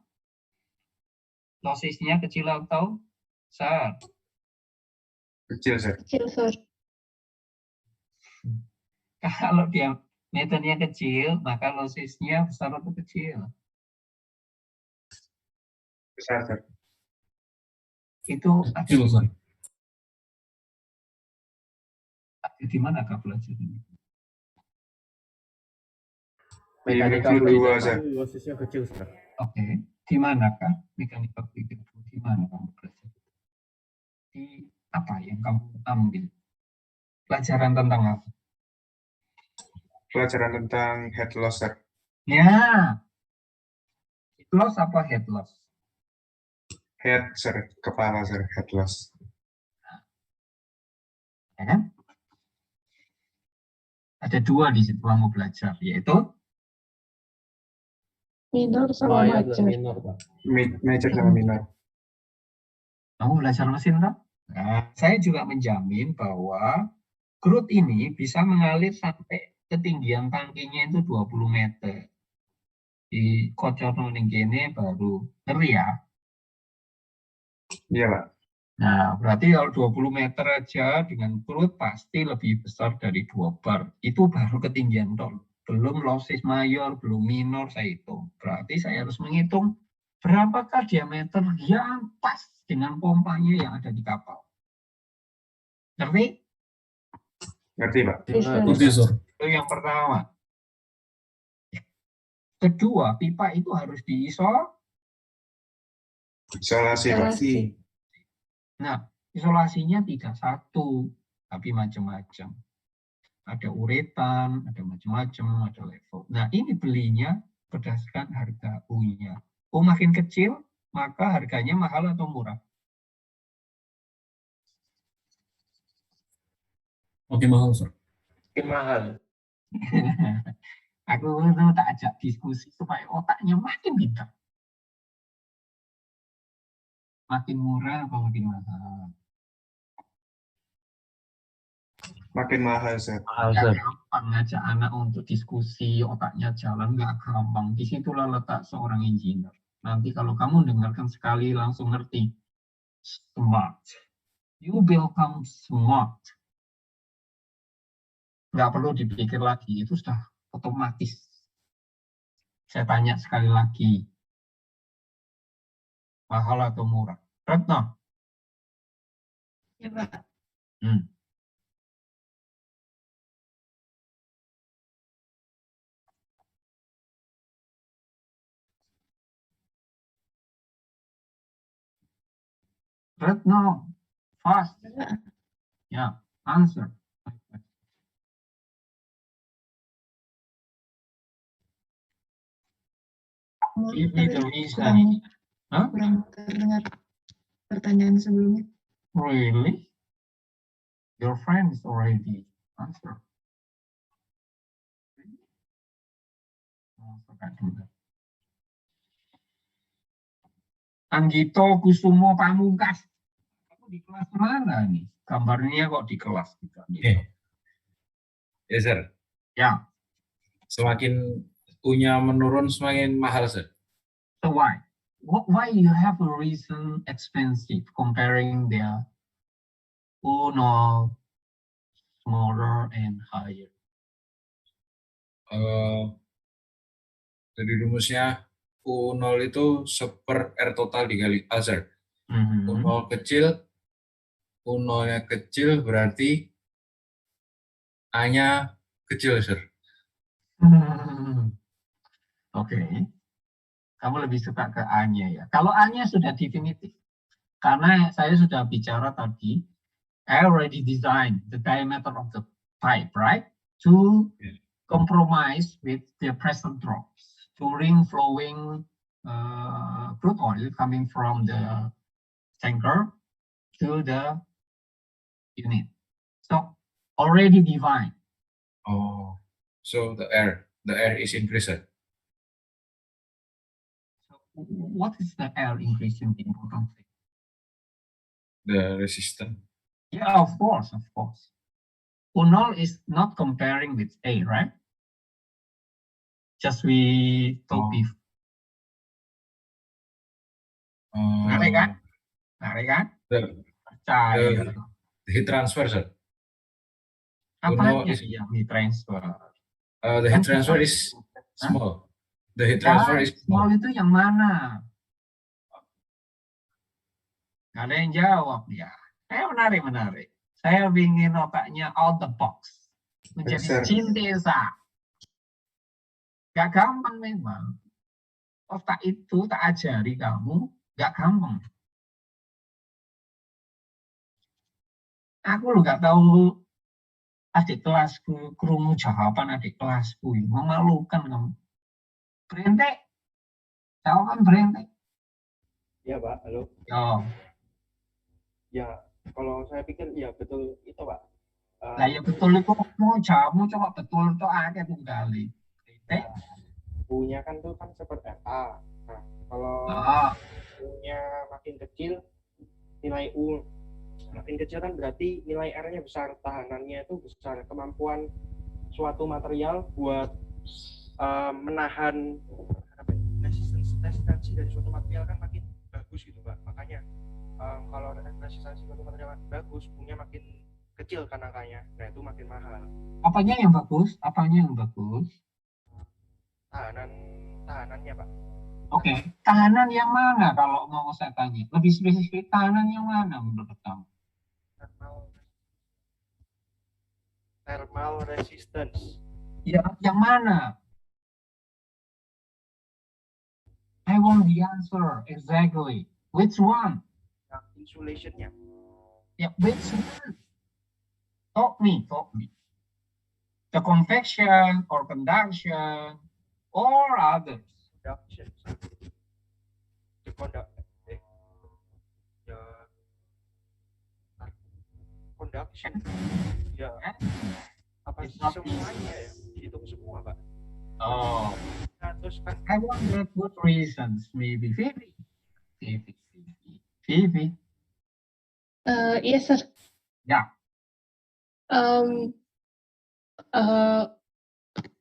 lossesnya kecil atau besar. Kecil, sir. Kecil, sir. Kalau diameternya kecil, maka lossesnya besar atau kecil. Besar, sir. Itu Kecil, sir. ada di mana kah belajar ini? Di Mekanika modul fluid, 2, Pak. sir. Losisnya kecil, Sir. Oke, di manakah mekanika fluid? Di mana kamu belajar? Di apa yang kamu ambil? Pelajaran tentang apa? Pelajaran tentang head loss, sir. Ya, head loss apa head loss? Head, sir. Kepala, sir. Head loss. Ya kan? Ada dua di situ kamu belajar, yaitu Minor sama Mayor dan major. minor, Pak. Major sama minor. kamu belajar mesin, toh? Nah, saya juga menjamin bahwa crude ini bisa mengalir sampai ketinggian tangkinya itu 20 meter. Di kocorno ning kene baru ngeri ya. Iya, Pak. Nah, berarti kalau 20 meter aja dengan crude pasti lebih besar dari 2 bar. Itu baru ketinggian tol. Belum losses mayor, belum minor saya hitung. Berarti saya harus menghitung berapakah diameter yang pas dengan pompanya yang ada di kapal. Ngerti? Ngerti, Pak? Yes, sir. Ngerti, sir. Itu yang pertama. Kedua, pipa itu harus Isolasi, Pak. Isolasi. Nah, isolasinya tidak satu, tapi macam-macam. Ada uretan, ada macam-macam, ada level. Nah, ini belinya berdasarkan harga U-nya. U makin kecil, maka harganya mahal atau murah? Makin mahal, sir. Makin mahal. Aku itu tak ajak diskusi supaya otaknya makin pintar. Makin murah apa makin mahal? Makin mahal, sir. Mahal, Nggak Sir. gampang ngajak anak untuk diskusi, otaknya jalan, nggak gampang. Disitulah letak seorang engineer. Nanti kalau kamu dengarkan sekali langsung ngerti. Smart. You become smart. Nggak perlu dipikir lagi, itu sudah otomatis. Saya tanya sekali lagi. Mahal atau murah? Retno? Ya, Pak. Retno, fast. Yeah, answer. Give me the reason. Huh? Kurang terdengar pertanyaan sebelumnya. Really? Your friend is already answer. Oh, forgot to do that. Anggito Kusumo Pamungkas. Kamu di kelas mana nih? Gambarnya kok di kelas kita. Ya, Sir. Ya, Semakin U-nya menurun, semakin mahal, Sir. so why? Why you have a reason expensive comparing their U0 smaller and higher? Jadi rumusnya U0 itu 1/R total dikali A, Sir. U0 kecil, U0-nya kecil berarti A-nya kecil, Sir. Oke. Kamu lebih suka ke A-nya ya. Kalau A-nya sudah definitif. Karena saya sudah bicara tadi, I already designed the diameter of the pipe, right? To compromise with the pressure drops during flowing crude oil coming from the tanker to the unit. So already defined. Oh, so the air is increased. What is the air increasing the important thing? The resistance. Yeah, of course, of course. U0 is not comparing with A, right? Just we told before. Menarik kan? Menarik kan? Percaya. The heat transfer, Sir. Apanya is- yang di transfer? The heat transfer is small. The heat transfer is Small small. itu yang mana? Gak ada yang jawab ya. Menarik. Saya ingin otaknya out the box. Menjadi Sir. sintesa. Gak gampang memang. Otak itu tak ajari kamu, gak gampang. Aku gak tahu adik kelasku, krungu jawaban adik kelasku. Memalukan kamu. Berentek. Jawaban berentek. Ya Pak, halo. Oh. Ya, kalau saya pikir ya betul itu Pak. Lah ya betul itu mau jawabmu coba betul itu akeh tunggali. U-nya kan tuh kan seperti A. Nah, kalau U-nya makin kecil, nilai U makin kecil kan berarti nilai R-nya besar, tahanannya itu besar, kemampuan suatu material buat menahan resistansi dari suatu material kan makin bagus gitu Pak. Makanya kalau resistansi suatu material bagus, U-nya makin kecil kan angkanya, nah itu makin mahal. Apanya yang bagus? Apanya yang bagus? Tahanannya Pak. Oke, tahanan yang mana kalau mau saya tanya? Lebih spesifik, tahanan yang mana menurut kamu? Thermal resistance. Ya, yang mana? I want the answer exactly. Which one? Insulation-nya. Yeah, which one? Talk me. The convection or conduction or others? Conduction. Conduction. Ya. Apa semuanya ya? Hitung semua, Pak. Oh. Nah, terus kan I want the good reasons, maybe. Vivi. Iya, Sir. Ya.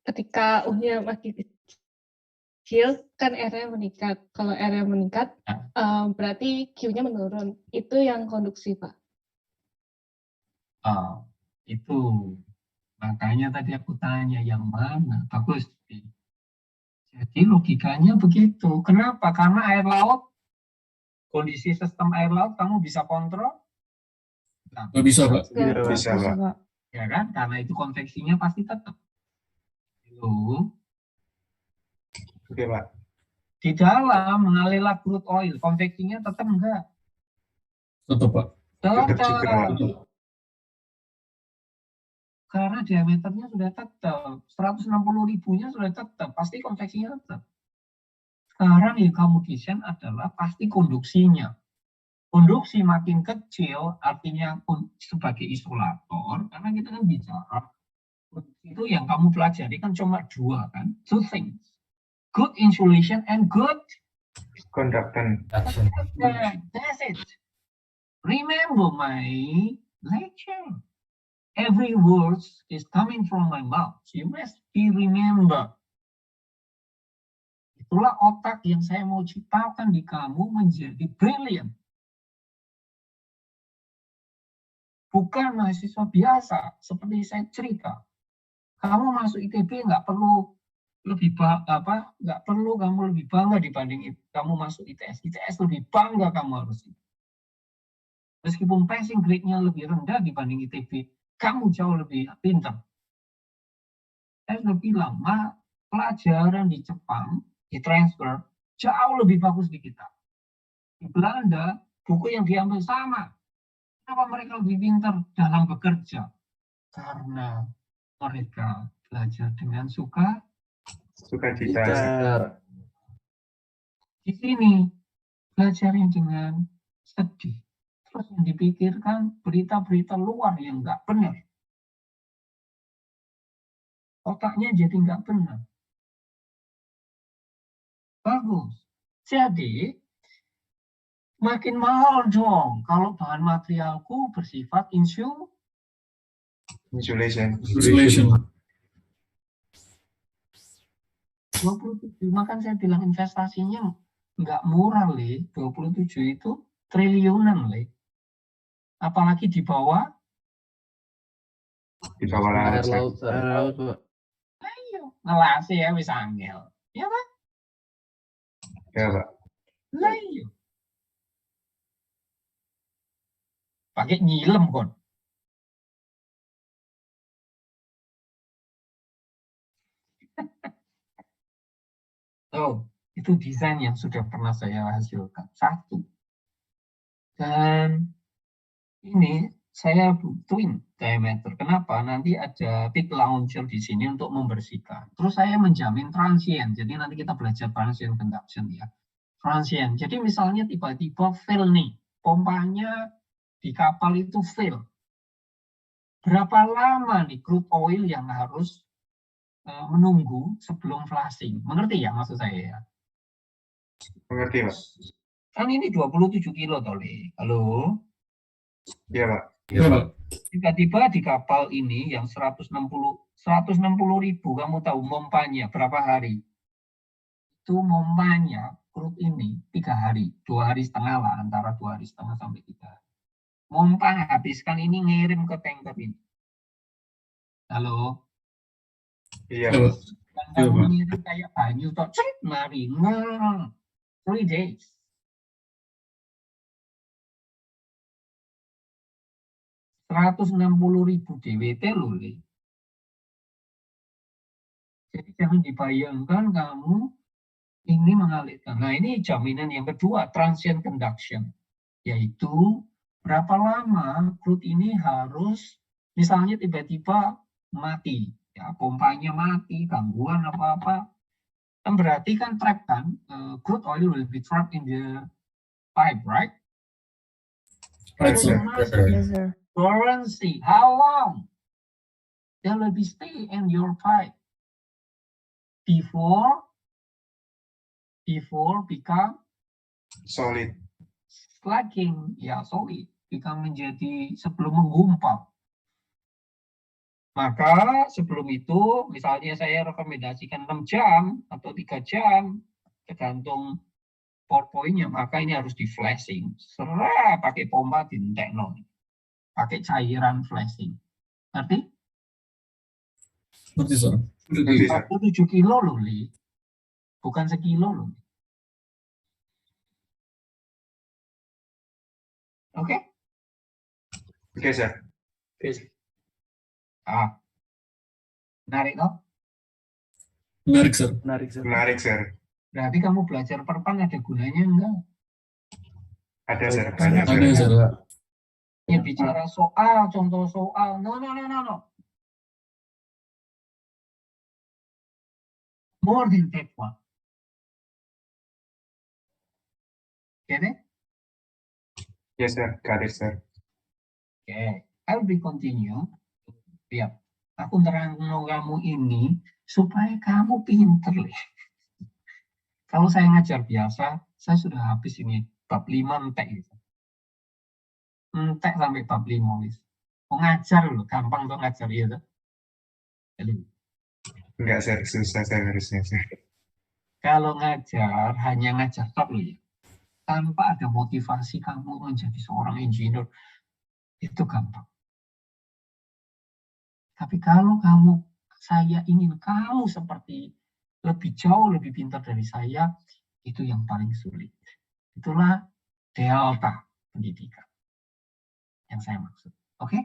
Ketika U-nya makin kecil, kan R-nya meningkat. Kalau R-nya meningkat, berarti Q-nya menurun. Itu yang konduksi, Pak. Itu. Makanya tadi aku tanya yang mana. Bagus. Jadi logikanya begitu. Kenapa? Karena air laut, kondisi sistem air laut kamu bisa kontrol? Nggak bisa, Pak. Bisa, Pak. Ya kan? Karena itu konveksinya pasti tetap. Lalu, Oke, Pak. di dalam mengalirlah crude oil, konveksinya tetap enggak? Tetap, Pak. Tetap juga, Pak. Karena diameternya sudah tetap, 160.000-nya sudah tetap, pasti konveksinya tetap. Sekarang yang kamu desain adalah pasti konduksinya. Konduksi makin kecil, artinya sebagai isolator, karena kita kan bicara, itu yang kamu pelajari kan cuma dua kan, two things. Good insulation and good Conductant. That's it. Remember my lecture. Every word is coming from my mouth. You must be remember. Itulah otak yang saya mau ciptakan di kamu menjadi brilliant. Bukan mahasiswa biasa, seperti saya cerita. Kamu masuk ITB nggak perlu nggak perlu kamu lebih bangga dibanding kamu masuk ITS. ITS lebih bangga kamu harus itu. Meskipun passing grade-nya lebih rendah dibanding ITB, kamu jauh lebih pintar. Saya sudah bilang, pelajaran di Jepang, di transfer, jauh lebih bagus di kita. Di Belanda, buku yang diambil sama. Kenapa mereka lebih pintar dalam bekerja? Karena mereka belajar dengan sukacita. Di sini, belajarnya dengan sedih. Terus yang dipikirkan berita-berita luar yang nggak benar. Otaknya jadi nggak benar. Bagus. Jadi, makin mahal dong kalau bahan materialku bersifat Insulation. 27. Makan saya bilang investasinya nggak murah, Le. 27 itu triliunan, Le. Apalagi di bawah Air laut, Pak. ayo ngelasi ya wis angel. Ya kan? Ya, Pak. Lah iya. Pakai nyilem kon. Oh, itu desain yang sudah pernah saya hasilkan. Satu. Dan ini saya butuhin diameter. Kenapa? Nanti ada peak launcher di sini untuk membersihkan. Terus saya menjamin transient. Jadi nanti kita belajar transient conduction ya. Transient. Jadi misalnya tiba-tiba fail nih. Pompanya di kapal itu fail. Berapa lama nih crude oil yang harus menunggu sebelum flushing? Mengerti ya maksud saya ya? Mengerti, Pak. Kan ini 27 kilo tole. Halo? Iya, Pak. Ya, Pak. Tiba-tiba di kapal ini yang 160 ribu, kamu tahu mompanya berapa hari? Itu mompanya crude ini 3 hari, 2,5 hari lah, antara 2,5 hari sampai 3 hari. Mompa habiskan ini ngirim ke tanker ini. Halo? Iya, Ya, Pak. Dan kamu ngirim kayak banyu, cerit mari, 3 days. Rp160.000 DWT loh, Le. Jadi jangan dibayangkan kamu ini mengalirkan. Nah, ini jaminan yang kedua, transient conduction. Yaitu berapa lama crude ini harus, misalnya tiba-tiba mati, ya pompanya mati, gangguan apa-apa, kan berarti kan trap kan, crude oil will be trapped in the pipe, right? Right, sir. Yes, sir. Currency, how long they will be stay in your pipe before become solid. slacking, ya solid, become menjadi sebelum menggumpal. Maka sebelum itu, misalnya saya rekomendasikan 6 jam atau 3 jam, tergantung PowerPoint-nya, maka ini harus di flashing. Serah pakai pompa di tekno, pakai cairan flashing. Ngerti? Ngerti, Sir. 47 kilo loh, Li. Bukan sekilo loh. Oke? Oke, Sir. Menarik toh? Menarik, Sir. Menarik, Sir. Berarti kamu belajar perpang ada gunanya enggak? Ada, Sir. Banyak. Ada, Sir. Ya bicara soal, contoh soal. No. More than that one. Get it? Yes, Sir. Got it, Sir. Okay. I'll be continue. Lihat. Aku terang kamu ini supaya kamu pinter. Kalau saya ngajar biasa, saya sudah habis ini bab 5 entek gitu. Entek sampai bab 5 wis. Mau ngajar loh, gampang tuh ngajar ya. Jadi Enggak, susah saya harusnya. kalau ngajar hanya ngajar tok loh ya. Tanpa ada motivasi kamu menjadi seorang engineer itu gampang. Tapi kalau saya ingin kamu seperti lebih jauh lebih pintar dari saya, itu yang paling sulit. Itulah delta pendidikan yang saya maksud. Oke?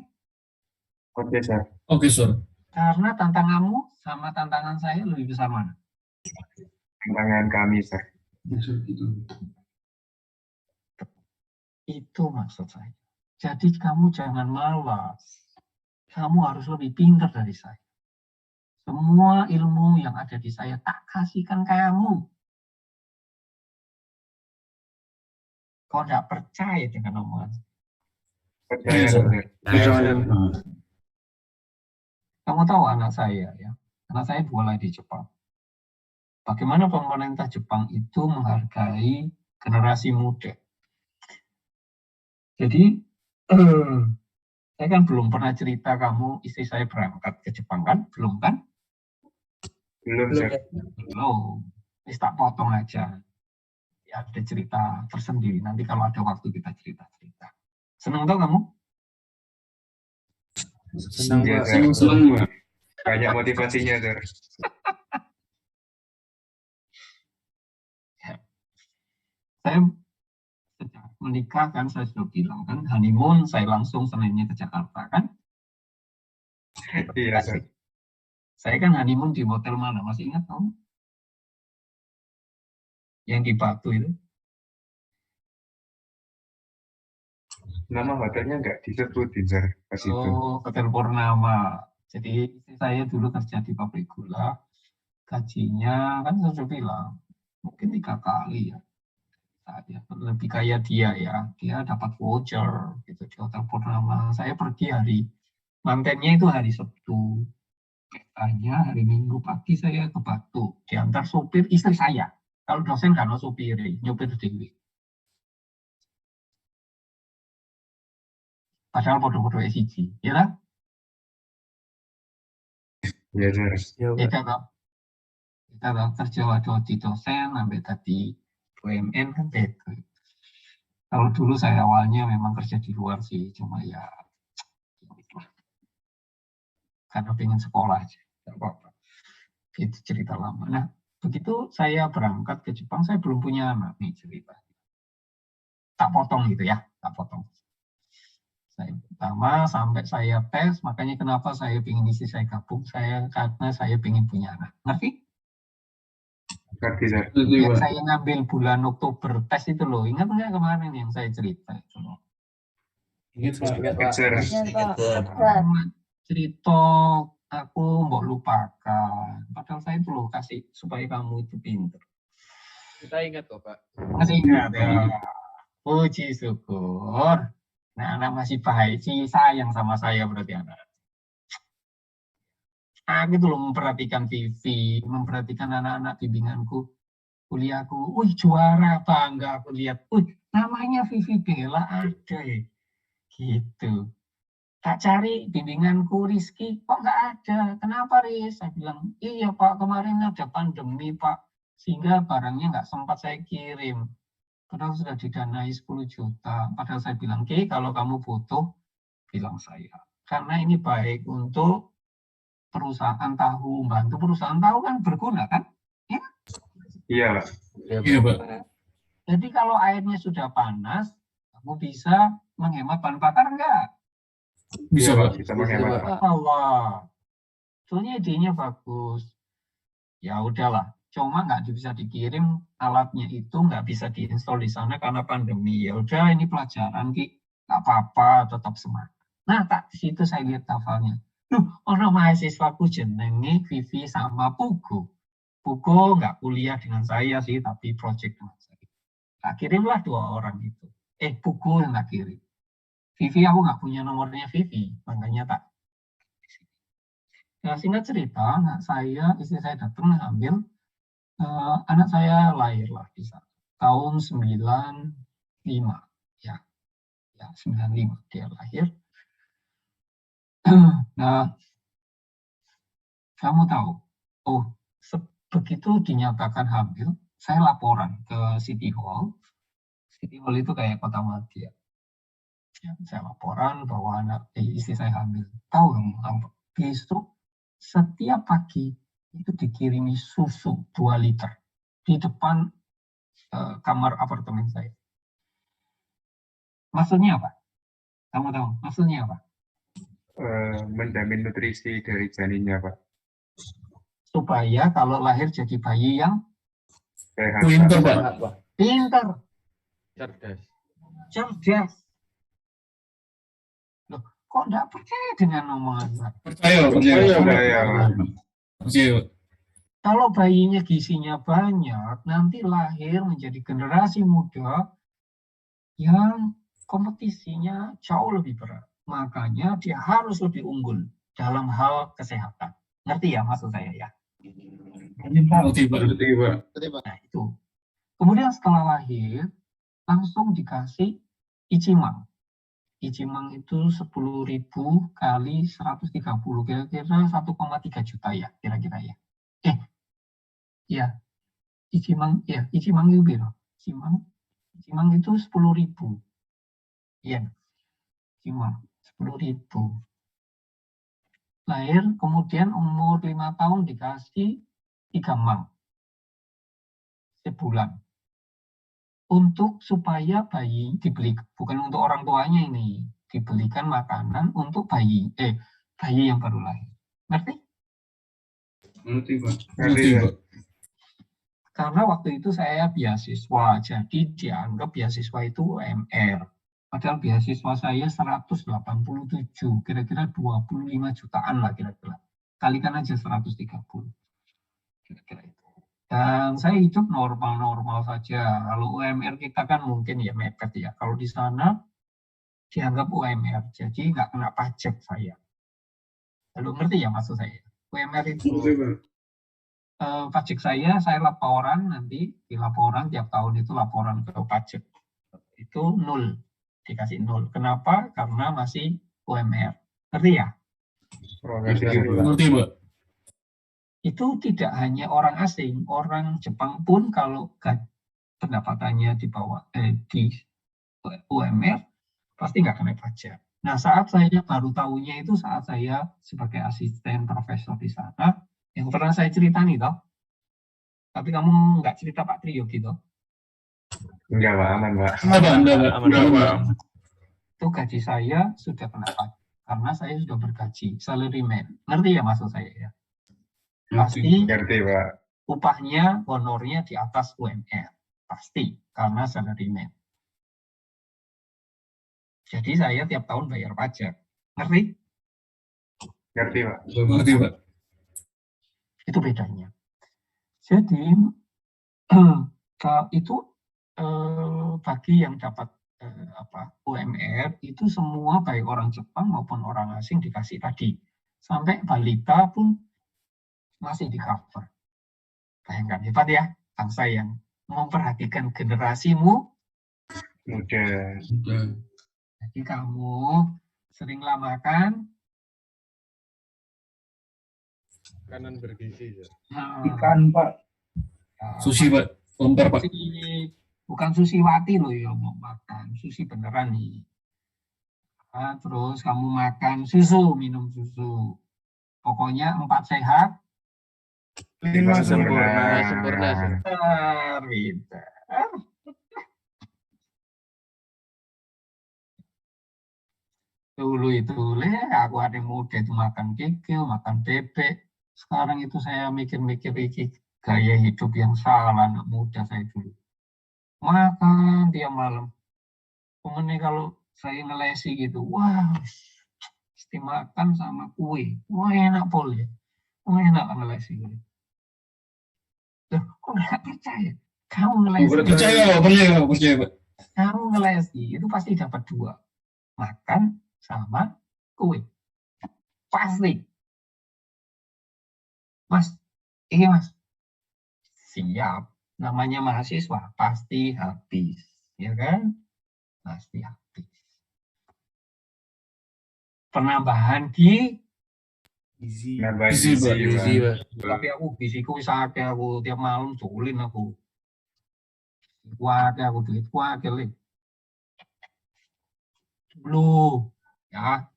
Oke, Sir. Okay, sir. Karena tantanganmu sama tantangan saya lebih besar mana? Tantangan kami, Sir. Itu maksud saya. Jadi kamu jangan malas. Kamu harus lebih pintar dari saya. Semua ilmu yang ada di saya tak kasihkan kamu. Kau tidak percaya dengan omongan. Percaya, Sir. Sir. Kamu tahu anak saya ya. Anak saya 2 lahir di Jepang. Bagaimana pemerintah Jepang itu menghargai generasi muda. Jadi saya kan belum pernah cerita kamu istri saya berangkat ke Jepang kan? Belum kan? Belum, Sir. Belum. Wis tak potong aja. Ya, ada cerita tersendiri. Nanti kalau ada waktu kita cerita-cerita. Senang tau kamu? Senang, Iya, Pak. Sir. Banyak motivasinya, Sir. Saya sejak menikah kan saya sudah bilang kan honeymoon saya langsung Seninnya ke Jakarta kan. Iya, Sir. Saya kan honeymoon di hotel mana? Masih ingat kamu? Yang di Batu itu. Nama hotelnya nggak disebutin, Sir, pas itu. Oh, Hotel Purnama. Jadi istri saya dulu kerja di pabrik gula. Gajinya kan saya sudah bilang mungkin 3 kali ya. Saya lebih kaya dia ya. Dia dapat voucher gitu di Hotel Purnama. Saya pergi mantennya itu hari Sabtu. Hanya hari Minggu pagi saya ke Batu. Diantar sopir istri saya. Kalau dosen kan sopir, nyopir dewi. Padahal bodoh-bodoh siji, ya lah? Iya, Sir. Kita kerja waktu di dosen, sampai tadi BUMN kan beda. Kalau dulu saya awalnya memang kerja di luar sih, cuma ya karena pengen sekolah aja, nggak apa-apa. Itu cerita lama. Nah, begitu saya berangkat ke Jepang, saya belum punya anak nih cerita. Tak potong gitu ya, tak potong. Saya pertama sampai saya tes, makanya kenapa saya ingin isi saya gabung, karena saya ingin punya anak. Ngerti? Ngerti, Sir. Yang saya ngambil bulan Oktober tes itu loh, ingat nggak kemarin yang saya cerita itu loh? Ingat, Sir. Cerita aku mau lupakan, padahal saya itu loh kasih supaya kamu itu pintar. Kita ingat kok, Pak. Masih ingat ya? Puji syukur. Nah, anak masih baik sih, sayang sama saya berarti anak. Aku tuh loh memperhatikan Vivi, memperhatikan anak-anak bimbinganku, kuliahku. Wih, juara, bangga aku lihat. Wih, namanya Vivi Bella ada ya. Gitu. Tak cari bimbinganku Rizky, kok nggak ada. Kenapa, Riz? Saya bilang, iya Pak, kemarin ada pandemi Pak, sehingga barangnya nggak sempat saya kirim. Padahal sudah didanai 10 juta. Padahal saya bilang, oke, kalau kamu butuh, bilang saya. Karena ini baik untuk perusahaan tahu, bantu perusahaan tahu kan berguna kan? Ya? Iya, Pak. Iya, Pak. Jadi kalau airnya sudah panas, kamu bisa menghemat bahan bakar enggak? Bisa, Iya, Pak. Bisa menghemat, Pak. Allah. Soalnya idenya bagus. Ya udahlah. Cuma nggak bisa dikirim alatnya itu nggak bisa diinstal di sana karena pandemi. Ya udah ini pelajaran Ki, nggak apa-apa, tetap semangat. Nah tak di situ saya lihat hafalnya. Orang mahasiswaku jenenge Vivi sama Pugo. Pugo nggak kuliah dengan saya sih, tapi project dengan saya. Tak kirimlah 2 orang itu. Pugo yang nggak kirim. Vivi aku nggak punya nomornya Vivi, makanya tak. Ya singkat cerita, anak saya, istri saya datang ambil. Anak saya lahirlah di sana. tahun 95 ya. Ya, 95 dia lahir. Nah, kamu tahu, begitu dinyatakan hamil, saya laporan ke City Hall. City Hall itu kayak kota madya. Ya, saya laporan bahwa istri saya hamil. Tahu kamu, besok setiap pagi itu dikirimi susu 2 liter di depan kamar apartemen saya. Maksudnya apa? Kamu tahu maksudnya apa? Menjamin nutrisi dari janinnya, Pak. Supaya kalau lahir jadi bayi yang Sehat, Pinter, Pak. Pak. pintar, Cerdas. cerdas. Loh, kok enggak percaya dengan omongan saya? Percaya. Percaya. Kalau bayinya gizinya banyak, nanti lahir menjadi generasi muda yang kompetisinya jauh lebih berat. Makanya dia harus lebih unggul dalam hal kesehatan. Ngerti ya maksud saya ya? Ngerti, Pak. Nah itu. Kemudian setelah lahir, langsung dikasih icimang. Icimang itu 10.000 kali 130, kira-kira 1,3 juta ya, kira-kira ya. Ya, icimang itu berapa? Icimang itu 10.000. Iya, icimang 10.000. Lahir, kemudian umur 5 tahun dikasih 3 mang sebulan. Untuk supaya bayi dibeli, bukan untuk orang tuanya ini, dibelikan makanan untuk bayi yang baru lahir. Ngerti? Ngerti, Pak. Karena waktu itu saya beasiswa, jadi dianggap beasiswa itu UMR. Padahal beasiswa saya 187, kira-kira 25 jutaan lah kira-kira. Kalikan aja 130. Kira-kira itu. Dan saya hidup normal-normal saja. Kalau UMR kita kan mungkin ya mepet ya. Kalau di sana dianggap UMR, jadi nggak kena pajak saya. Lalu ngerti ya maksud saya? UMR itu pajak saya laporan nanti, di laporan tiap tahun itu laporan ke pajak. Itu 0, dikasih 0. Kenapa? Karena masih UMR. Ngerti ya? Ngerti, Pak. Itu tidak hanya orang asing, orang Jepang pun kalau pendapatannya di bawah di UMR pasti nggak kena pajak. Nah, saat saya baru tahunya itu saat saya sebagai asisten profesor di sana, yang pernah saya cerita nih toh. Tapi kamu nggak cerita Pak Trio gitu. Enggak, Pak. Aman, Pak. Aman. Itu gaji saya sudah kena pajak karena saya sudah bergaji salaryman. Ngerti ya maksud saya ya? Pasti Ngerti, Pak. upahnya, honornya di atas UMR. Pasti, karena salaryman. Jadi saya tiap tahun bayar pajak. Ngerti? Ngerti, Pak. Ngerti, Pak. Itu bedanya. Jadi, itu bagi yang dapat UMR, itu semua baik orang Jepang maupun orang asing dikasih tadi. Sampai balita pun masih di cover. Bayangkan, hebat ya, bangsa yang memperhatikan generasimu Muda. Jadi kamu seringlah makan Makanan bergizi ya. Ikan, Pak. Sushi, Pak. Lempar, Pak. Bukan sushi wati loh ya mau makan, sushi beneran nih. Nah, terus kamu makan susu, minum susu. Pokoknya 4 sehat. 5 Sempurna. Pintar. Dulu itu, aku ada muda itu makan kikil, makan bebek. Sekarang itu saya mikir-mikir gaya hidup yang salah anak muda saya dulu. Makan tiap malam. Kemudian kalau saya ngelesi gitu, wah, mesti makan sama kue. Wah, enak boleh. Wah, enak ngelesi. Loh, kok nggak percaya? Kamu ngelesi. Percaya, Pak. Kamu ngelesi, itu pasti dapat 2. Makan sama kue. Pasti. Mas, ini mas. Siap. namanya mahasiswa pasti habis, ya kan? Pasti habis. Penambahan Nambah Easy, Pak. gizi, Easy, Pak. Pak. tapi aku giziku wis akeh, aku tiap malam dolin aku. Kuat aku duit kuat kali. Belum, ya.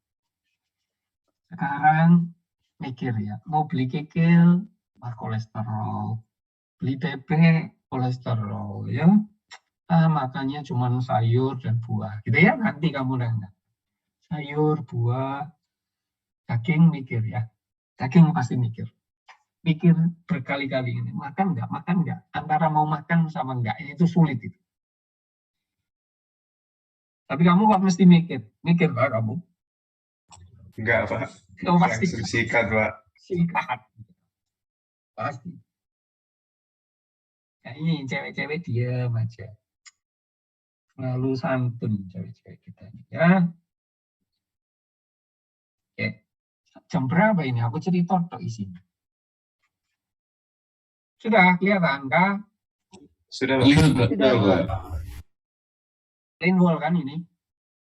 Sekarang mikir ya, mau beli kikil, kolesterol. Beli bebek, kolesterol, ya. Makannya cuma sayur dan buah. Gitu ya, nanti kamu nanya. Sayur, buah, daging mikir ya. Daging pasti mikir. Mikir berkali-kali ini, makan nggak? Antara mau makan sama enggak, itu sulit itu. Tapi kamu kok mesti mikir Pak kamu? Enggak, Pak. Kamu pasti Langsung sikat, Pak. sikat. Pasti. Nah, ini cewek-cewek diam aja. Lalu santun cewek-cewek kita ini, ya. Oke. Jam berapa ini? Aku cerita tok isinya. Sudah kelihatan kah? Sudah, Pak. Lihat, Pak. Sudah, Pak. Plain wall kan ini?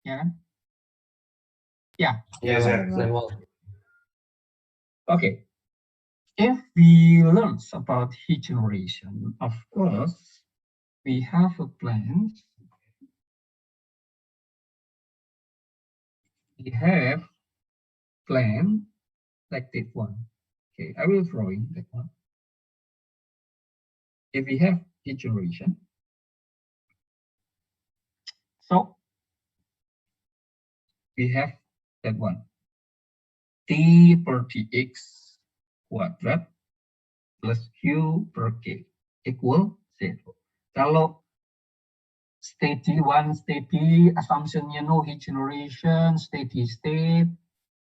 Ya kan? Ya. Iya, Sir. Okay. If we learn about heat generation, of course, we have a plan. We have plan like that one. Okay, I will draw in that one. If we have heat generation, so we have that one. T per dx kuadrat plus Q per K equal 0. Kalau steady assumption-nya no heat generation, steady state,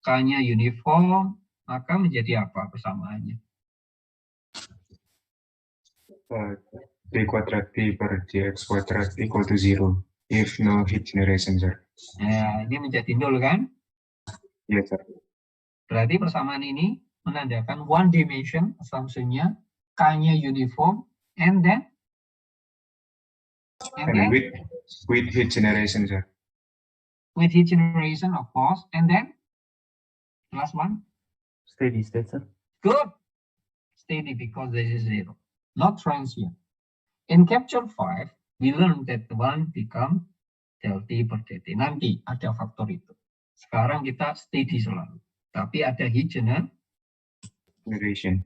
K-nya uniform, maka menjadi apa persamaannya? D kuadrat T per dx kuadrat equal to 0 if no heat generation, Sir. Nah, ini menjadi 0 kan? Iya, Sir. Berarti persamaan ini menandakan one dimension assumption-nya, K-nya uniform, and then And with heat generation, Sir. with heat generation, of course, and then last one, Steady state, sir. good, steady because this is 0, not transient. In capture 5, we learned that the one become del T per dt. Nanti ada faktor itu. Sekarang kita steady selalu, tapi ada heat Generation.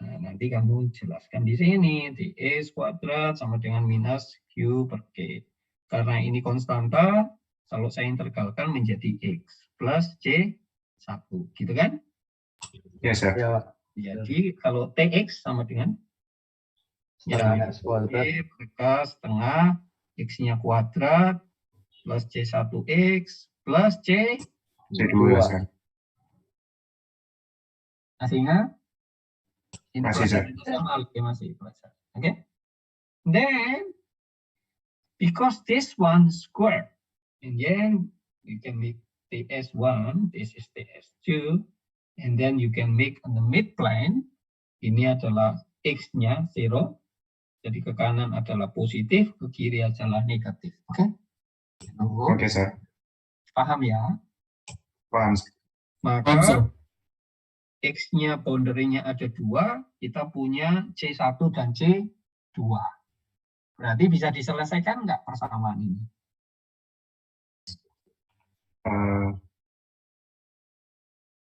Nah, nanti kamu jelaskan di sini, dx kuadrat sama dengan minus Q per K. Karena ini konstanta, kalau saya integralkan menjadi X plus C1. Gitu kan? Iya, Sir. Jadi kalau Tx sama dengan ya, X kuadrat. X setengah, X-nya kuadrat, plus C1X, plus C2, Sir. Masih ini Masih, Sir. masih pelajaran. Okay? Then, because this one square, and then you can make TS1, this is TS2, and then you can make on the midplane, ini adalah X-nya 0, jadi ke kanan adalah positif, ke kiri adalah negatif. Oke? Oke, Sir. Paham ya? Paham, Sir. Maka Paham, Sir. X-nya boundary-nya ada 2, kita punya C1 dan C2. Berarti bisa diselesaikan nggak persamaan ini?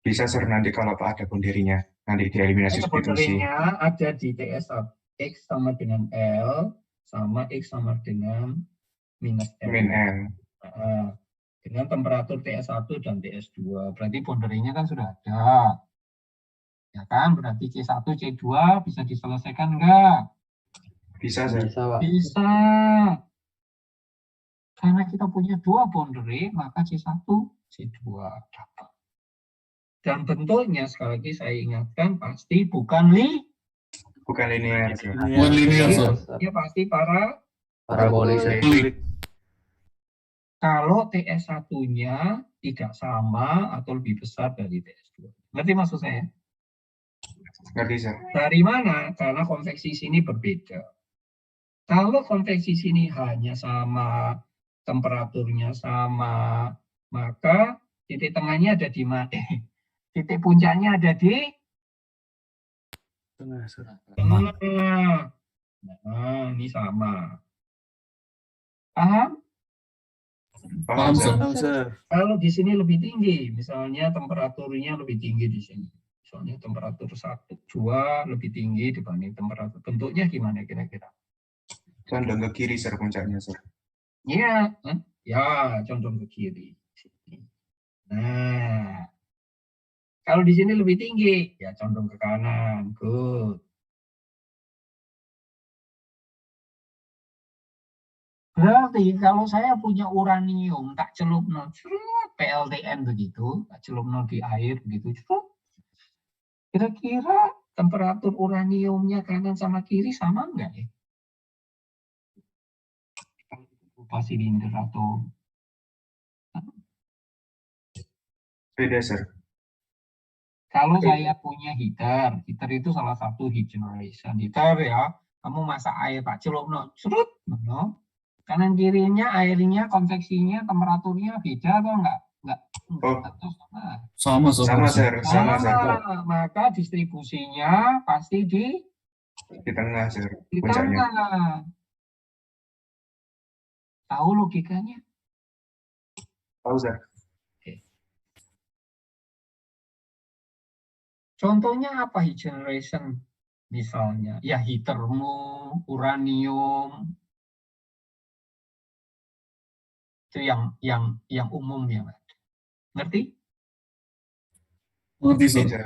Bisa, Sir, nanti kalau Pak ada boundary-nya. Nanti dieliminasi substitusi. Boundary-nya ada di TS1. X sama dengan L, sama X sama dengan minus L. Min L. Dengan temperatur TS1 dan TS2. Berarti boundary-nya kan sudah ada. Ya kan, berarti C1, C2 bisa diselesaikan enggak? Bisa, Sir. Bisa. Karena kita punya 2 boundary, maka C1, C2 dapat. Dan bentuknya, sekali lagi saya ingatkan, pasti bukan linear, Sir. Bukan linear, Sir. dia pasti Parabolik. kalau TS1-nya tidak sama atau lebih besar dari TS2. Ngerti maksud saya? Ngerti, Sir. Dari mana? Karena konveksi sini berbeda. Kalau konveksi sini hanya sama, temperaturnya sama, maka titik tengahnya ada di mana? Titik puncaknya ada di Tengah, Sir. tengah. Nah, ini sama. Paham? Paham, Sir. Paham, Sir. Kalau di sini lebih tinggi, misalnya temperaturnya lebih tinggi di sini. Misalnya temperatur 1, 2 lebih tinggi dibanding temperatur. Bentuknya gimana kira-kira? Condong ke kiri, Sir, puncaknya, Sir. Iya, ya condong ke kiri. Nah, kalau di sini lebih tinggi, ya condong ke kanan. Good. Berarti kalau saya punya uranium, tak celupno, PLTN begitu, tak celupno di air begitu, kira-kira temperatur uraniumnya kanan sama kiri sama enggak ya? Berupa silinder atau Beda, Sir. kalau saya punya heater itu salah satu heat generation. Heater ya, kamu masak air tak celupno, cerut, no. Kanan kirinya airnya, konveksinya, temperaturnya beda atau enggak? Enggak. Oh. Atau sama. Sama, Sama, Sir. Sama, Sir. Maka distribusinya pasti di Tengah, Sir. di Puncaknya. tengah. Tahu logikanya? Tahu, Sir. Contohnya apa heat generation? Misalnya, ya heatermu, uranium, itu yang umum ya, ngerti? Ngerti, Sir. Sir.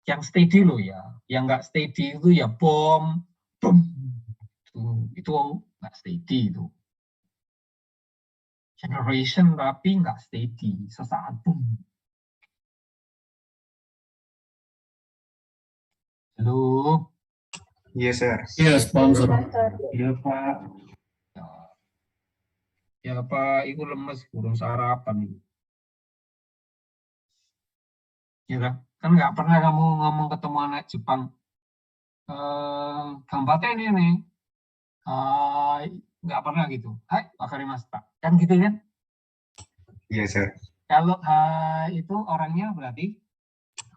Yang steady loh ya, yang nggak steady itu ya bom, boom, itu nggak steady itu. Generation tapi nggak steady, sesaat boom. Halo. Yes, Sir. Yes, paham, Sir. Iya Pak. Ya Pak, itu lemes, burung sarapan itu. Ya kan nggak pernah kamu ngomong ketemu anak Jepang. Gambarnya ini nih. Nggak pernah gitu. Hai, wakarimashita. Kan gitu kan? Iya, Sir. Kalau itu orangnya berarti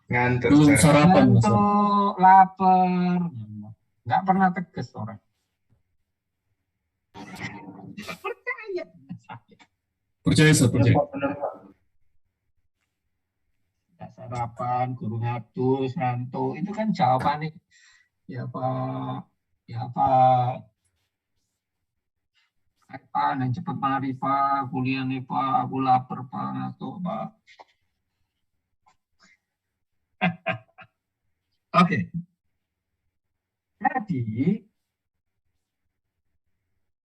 Ngantuk, Belum Sir. sarapan, Sir. ngantuk, lapar. Nggak pernah tegas orang. Percaya sama saya. Percaya, Sir, percaya. Nggak sarapan, guru ngatus, ngantuk. Itu kan jawabannya. Ya Pak, ya Pak. Pak, dan cepat mari Pak, kuliah nih Pak, aku lapar Pak, ngantuk Pak. Oke.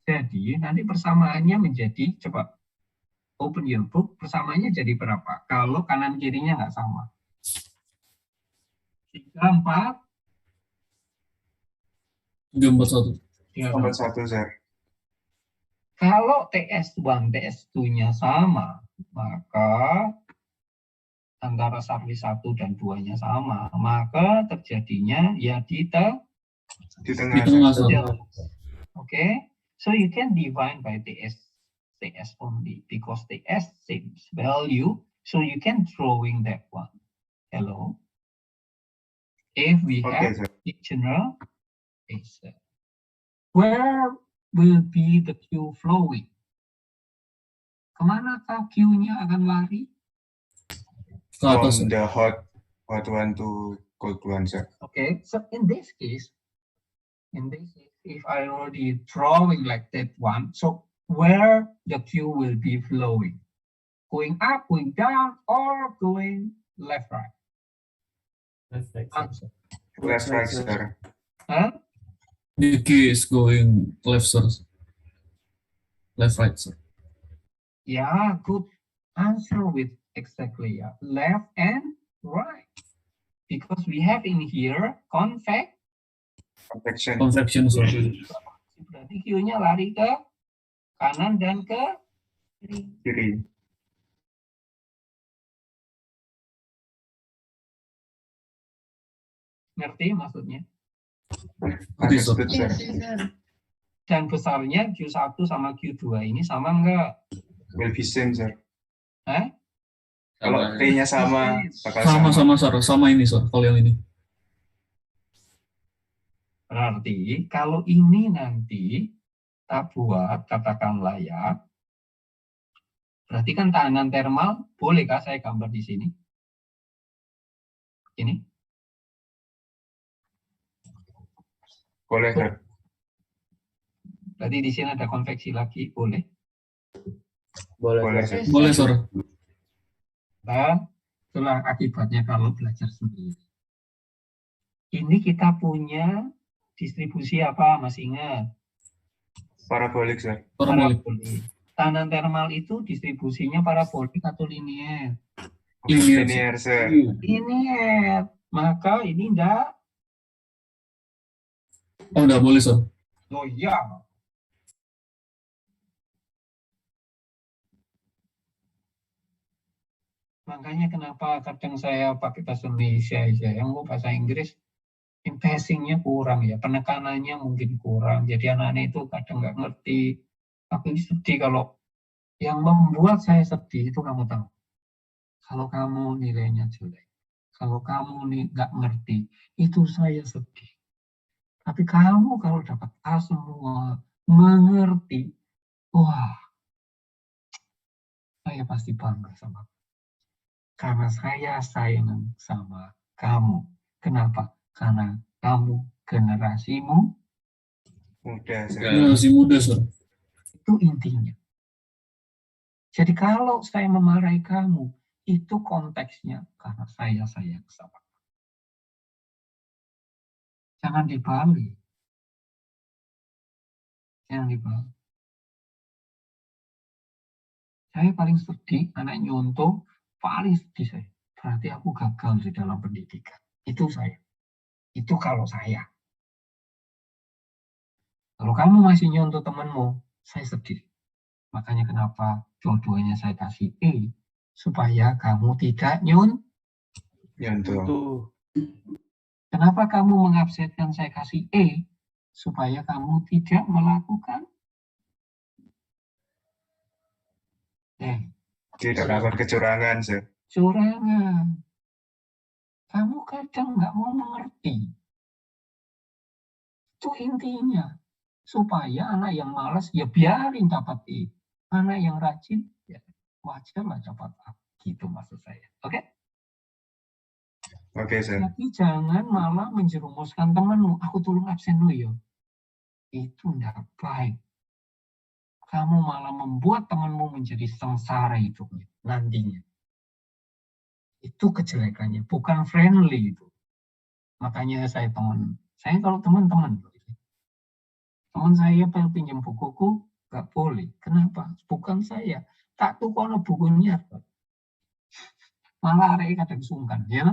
Jadi nanti persamaannya menjadi, coba open your book, persamaannya jadi berapa? Kalau kanan kirinya nggak sama. 3, 4, 341. 41, Sir. Kalau TS1, TS2-nya sama, maka antara Sarli 1 dan 2-nya sama, maka terjadinya ya Di Di tengah, tengah, Sir. Sir. Okay, so you can divide by TS only because TS same value, so you can drawing that one. Hello. If we Okay, have Sir. the general case, where will be the Q flowing? Kemanakah Q-nya akan lari? Ke atas, From Sir. the hot one to cold one, Sir. Okay, so in this case, if I already drawing like that one, so where the Q will be flowing? Going up, going down, or going left, right? Answer. Left, right, Sir. Huh? The key is going left, Sir. Left, right, Sir. Yeah, good answer with exactly left and right. Because we have in here convection. Convection, Sir. Berarti Q-nya lari ke kanan dan ke kiri. Kiri. Ngerti maksudnya? Agak Sir. sulit, Sir. Dan besarnya Q1 sama Q2 ini sama enggak? Will be same, Sir. Hah? Kalau T-nya sama, bakal Sama Sir, sama ini Sir, kalau yang ini. Berarti kalau ini nanti kita buat katakanlah ya, berarti kan tahanan termal, bolehkah saya gambar di sini? Ini? boleh, Sir. Berarti di sini ada konveksi lagi, boleh? Boleh. Boleh, Sir. Boleh Sir. Nah, itulah akibatnya kalau belajar sendiri. Ini kita punya distribusi apa? Masih ingat? Parabolik, Sir. Parabolik. Tahanan termal itu distribusinya parabolik atau linier? Linear, Sir. Linier. Maka ini enggak. Oh, enggak boleh Sir. Oh iya. Makanya kenapa kadang saya pakai bahasa Indonesia aja, yang mau bahasa Inggris, passingnya kurang ya, penekanannya mungkin kurang. Jadi anak-anak itu kadang nggak ngerti. Aku sedih kalau yang membuat saya sedih itu kamu tahu. Kalau kamu nilainya jelek, kalau kamu nggak ngerti, itu saya sedih. Tapi kamu kalau dapat A semua, mengerti, wah, saya pasti bangga sama kamu. Karena saya sayang sama kamu. Kenapa? Karena kamu generasimu Mudah, Sir. Generasi muda Sir. itu intinya. Jadi kalau saya memarahi kamu, itu konteksnya karena saya sayang sama kamu. Jangan dibalik. Jangan dibalik. Saya paling sedih, anak nyontoh, paling sedih saya. Berarti aku gagal di dalam pendidikan. Itu saya. Itu kalau saya. Kalau kamu masih nyontoh temanmu, saya sedih. Makanya kenapa dua-duanya saya kasih E, supaya kamu tidak Nyontoh. Kenapa kamu mengabsenkan saya kasih E, supaya kamu tidak melakukan Tidak melakukan kecurangan, Sir. curangan. Kamu kadang nggak mau mengerti. Itu intinya. Supaya anak yang malas, ya biarin dapat E. Anak yang rajin, ya wajarlah dapat A. Gitu maksud saya. Oke? Oke, Sir. Jadi jangan malah menjerumuskan temanmu. Aku tolong absen dulu ya. Itu nggak baik. Kamu malah membuat temanmu menjadi sengsara hidupnya nantinya. Itu kejelekannya, bukan friendly itu. Makanya saya kalau teman-teman, teman saya pinjam bukuku, nggak boleh. Kenapa? Bukan saya. Tak tuh kono bukunya. Malah ada kadang sungkan, ya.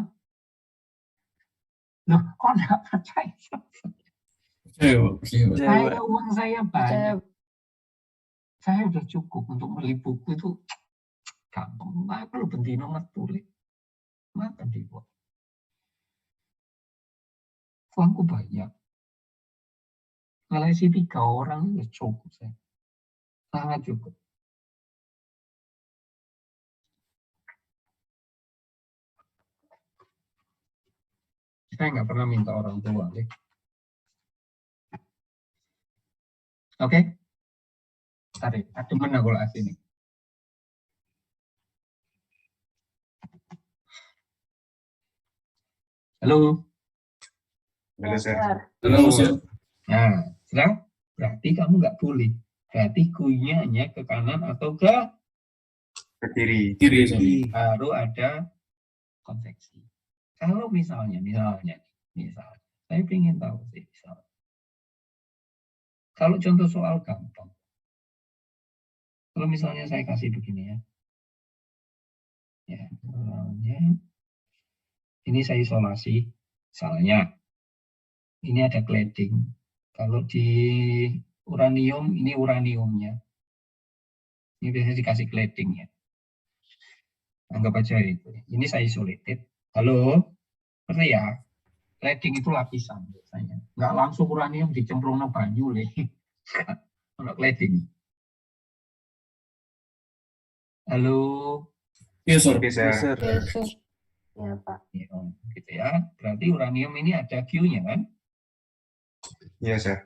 Loh, kok nggak percaya? Saya uang saya banyak. Saya udah cukup untuk beli buku itu gampang. Aku lo bentino tulis. Maka dibuat. Uangku banyak. Kalau isi 3 orang ya cukup saya. Sangat cukup. Saya nggak pernah minta orang tua. Oke? Tarik. Ada mana kalau sini? Halo? Halo, Sir. Halo Sir. Nah, sekarang berarti kamu nggak boleh. Berarti kuenya hanya ke kanan atau ke kiri. Baru ada konveksi. Kalau misalnya, saya ingin tahu sih, misalnya. Kalau contoh soal gampang. Kalau misalnya saya kasih begini ya. Ya, misalnya, ini saya isolasi. Misalnya, ini ada cladding. Kalau di uranium, ini uraniumnya. Ini biasanya dikasih cladding ya. Anggap aja itu. Ini saya isolated. Halo? Ngerti ya? Cladding itu lapisan biasanya. Nggak langsung uranium dicemplung no banyu leh. Untuk cladding. Halo. Iya, Sir. Oke, Sir. Ya, Pak. Gitu ya. Berarti uranium ini ada Q-nya kan? Iya, Sir.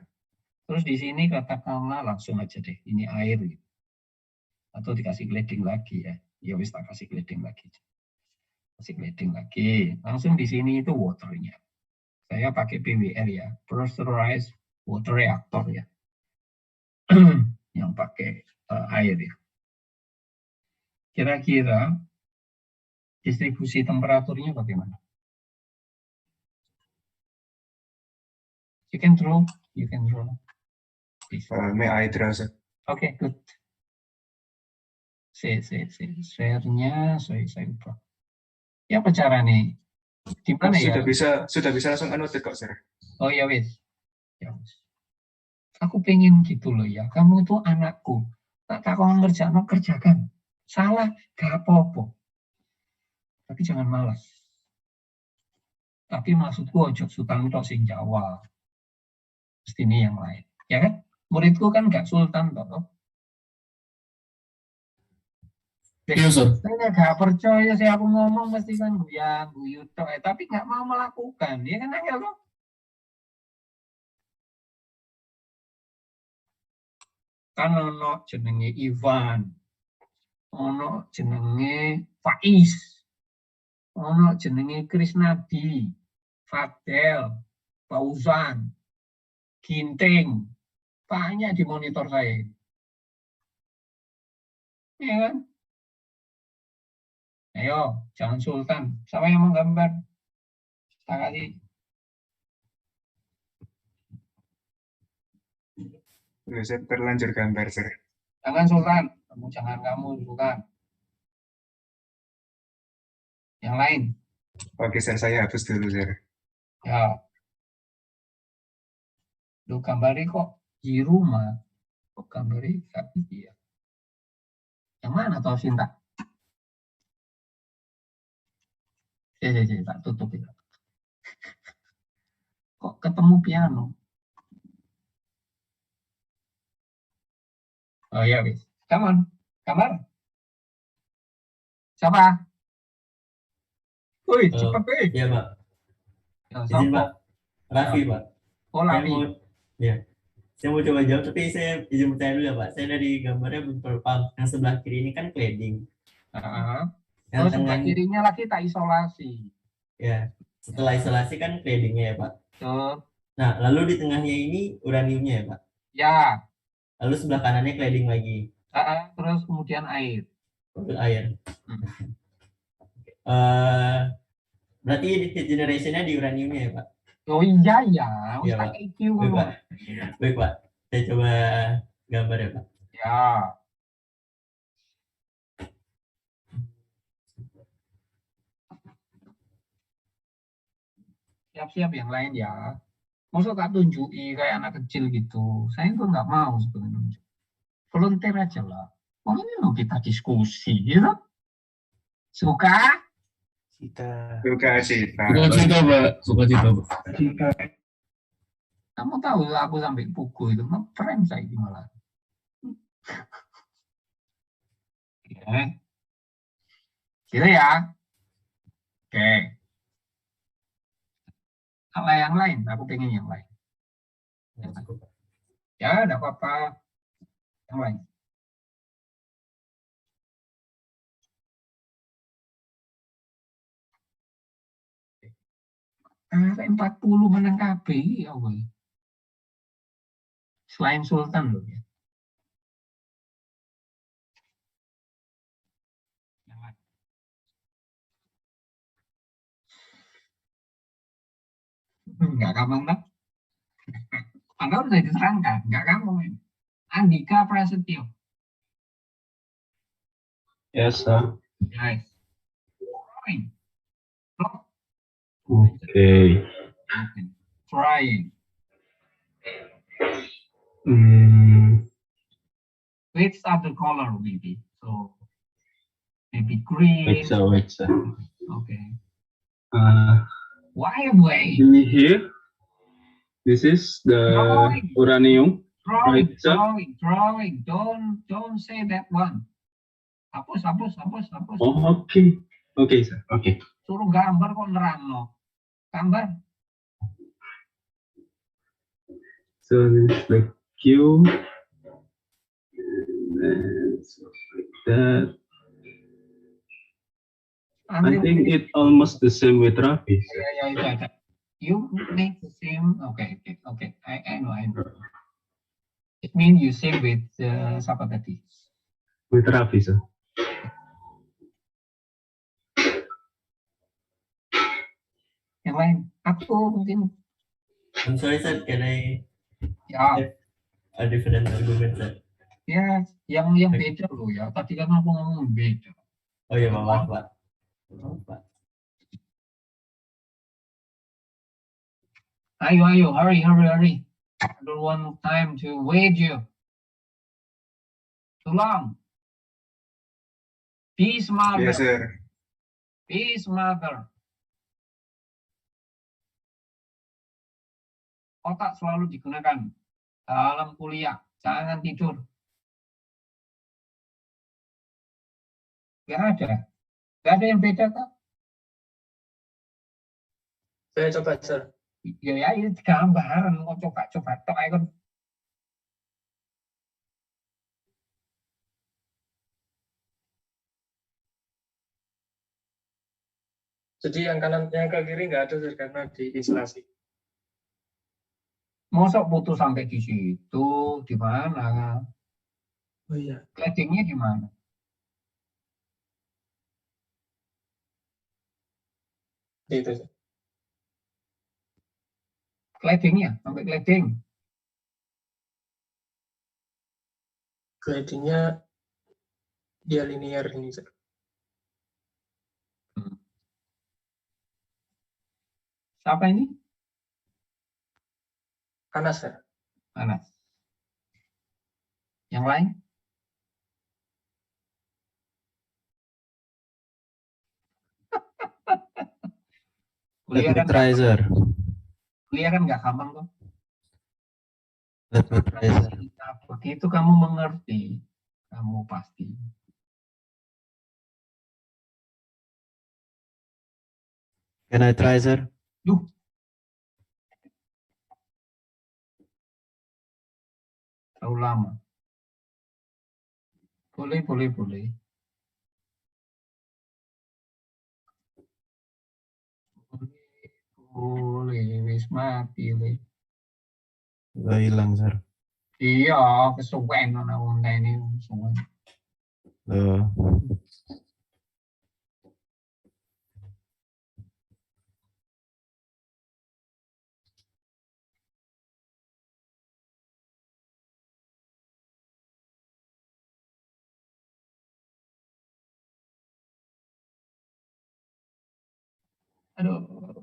Terus di sini katakanlah langsung aja deh, ini air gitu. Atau dikasih cladding lagi ya. Ya wis tak kasih cladding lagi. Kasih cladding lagi. Langsung di sini itu waternya. Saya pakai PWR ya, pressurized water reactor ya. Yang pakai air ya. Kira-kira distribusi temperaturnya bagaimana? You can draw. May I draw, Sir? Oke, good. Share-nya saya lupa. Ya apa cara nih? Di mana ya? Sudah bisa langsung annotate kok, Sir. Oh ya wis. Ya wis. Aku pengen gitu loh ya. Kamu itu anakku. Tak takon kerjakan. Salah gak apa-apa. Tapi jangan malas. Tapi maksudku ojo sultan tok sing Jawa. Mesti ini yang lain. Ya kan? Muridku kan gak sultan toh. Iya, Sir. Saya gak percaya sih aku ngomong mesti kan guyu tok, tapi nggak mau melakukan. Ya kan angel loh. Kan ono jenenge Ivan, ono jenenge Faiz, ono jenenge Krisnadi, Fadel, Fauzan, Ginting, banyak di monitor saya. Ya kan? Ayo, jangan sultan. Siapa yang mau gambar? Tak kasih. Saya terlanjur gambar, Sir. Jangan sultan. Kamu bukan. Yang lain. Oke, Sir, saya hapus dulu, Sir. Ya. Lu gambari kok di rumah. Kok gambari gak ya. Yang mana tau Sinta? Tak tutup itu. Kok ketemu piano? Oh ya wis. Come on. Gambar. Siapa? Woi, cepet woi. Iya, Pak. Ya, Izin, siapa? Pak. Raffi, Pak. Oh, Raffi. Saya mau coba jawab, tapi saya izin bertanya dulu ya, Pak. Saya dari gambarnya belum terlalu paham. Yang sebelah kiri ini kan cladding. Yang sebelah kirinya lagi tak isolasi. Ya, setelah isolasi kan claddingnya ya, Pak. Betul. Nah, lalu di tengahnya ini uraniumnya ya, Pak. Ya. Lalu sebelah kanannya cladding lagi. Terus kemudian air. Air. Berarti heat generation-nya di uraniumnya ya, Pak? Oh iya ya. Iya, Pak. Baik, Pak. Baik, Pak. Saya coba gambar ya, Pak. Ya. Siap-siap yang lain ya. Maksud tak tunjuki kayak anak kecil gitu. Saya tuh nggak mau sebenarnya. Volunteer aja lah. Oh ini loh kita diskusi gitu. Suka? Suka cita, Pak. Kamu tahu aku sampai pukul itu ngeprank saya malah. Oke. Gitu ya. Oke. Kalau yang lain, aku pengen yang lain. Ya, enggak apa-apa. Yang lain. Ada 40 menang KB ya, woy. Selain Sultan loh ya. Enggak gampang kan? Anda udah diterangkan, enggak gampang. Andika Prasetyo. Yes, sir. Guys. Okay. Trying. Which other color maybe? So maybe green. Wait, sir. Okay. way. In here, this is the uranium. Drawing, Right, sir? drawing. Don't say that one. Hapus. Oh, okay. Okay, sir. Okay. Suruh gambar kok nerangno. Gambar. So this is the Q. And so like that. I think it almost the same with Travis. Yeah. You make the same. Okay. I know. It means you same with siapa tadi? With Travis, sir. Yang lain. Aku mungkin. I'm sorry, sir. Can I Ya. have a different argument, sir? Ya, yang beda loh ya. Tadi kan aku ngomong beda. Oh iya, maaf, Pak. Ayo, hurry. I don't want time to wait you. Too long. Peace, mother. Yes, sir. Peace, mother. Otak selalu digunakan dalam kuliah. Jangan tidur. Gak ada yang beda kak? Saya coba, sir. Ya ini gambaran kok coba tok ae kon. Jadi yang kanan, yang ke kiri nggak ada, sir, karena diisolasi. Mosok putus sampai di situ, di mana? Oh iya. Claddingnya di mana? Itu, sir. Claddingnya, sampai cladding. Glidingnya dia linear ini, sir. Siapa ini? Panas, sir. Panas. Yang lain? Let me try, sir. Kuliah kan nggak gampang kok. Let me try, sir. Begitu kamu mengerti, kamu pasti. Can I try, sir? Duh. Terlalu lama. Boleh. Boleh, wis mati le. Udah hilang, sir. Iya, kesuwen ana wong ini kesuwen. Aduh.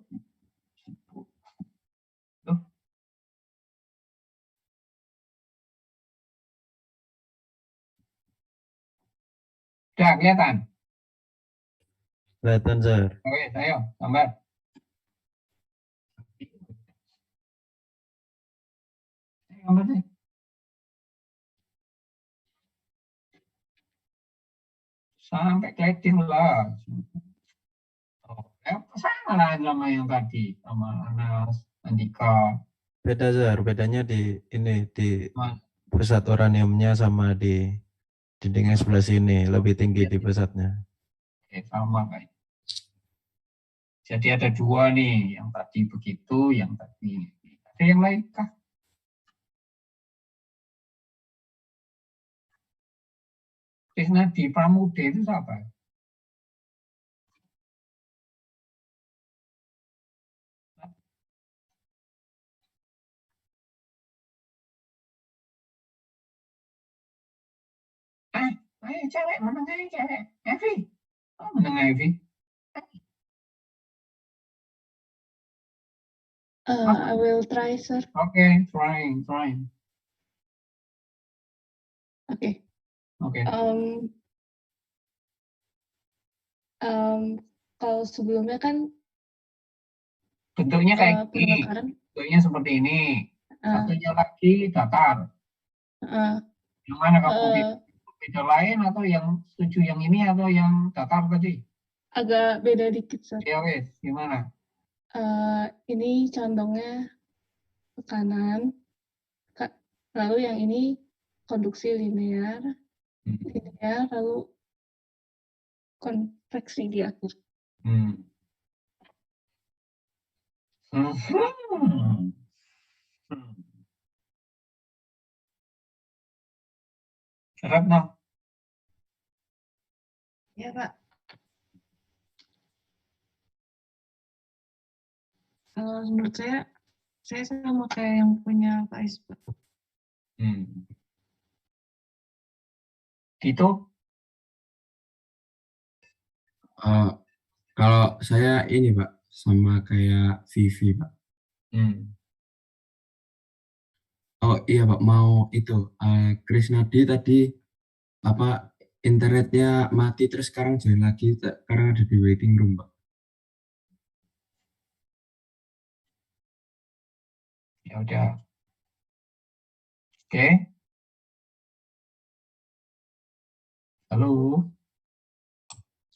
Udah kelihatan? Kelihatan, sir. Oke, ayo, gambar. Gambar deh. Sampai cladding lah. Sama lah sama yang tadi, sama Anas, Andika. Beda, sir. Bedanya di ini, di pusat uraniumnya sama di dindingnya sebelah sini. Lebih tinggi di pusatnya. Oke, sama kayak. Jadi ada dua nih, yang tadi begitu, yang tadi ini. Ada yang lain kah? Krisna di Pramude itu siapa? Ayo cewek, menang aja cewek. Evi. Oh, menang Evi. I will try, sir. Okay, trying. Okay. Okay. Kalau sebelumnya kan Bentuknya kayak gini. Pembakaran. Bentuknya seperti ini. Satunya lagi datar. Uh, Yang mana kamu beda lain atau yang setuju yang ini atau yang datar tadi? Agak beda dikit, Sir. Ya wes, gimana? Ini condongnya ke kanan, lalu yang ini konduksi linear, lalu konveksi di akhir. Ratna. Ya, Pak. Menurut saya sama kayak yang punya Pak Is, Pak. Gitu? Kalau saya ini Pak, sama kayak Vivi Pak. Oh iya Pak, mau itu Krisnadi tadi apa internetnya mati terus sekarang join lagi, sekarang ada di waiting room Pak. Ya udah. Oke. Halo.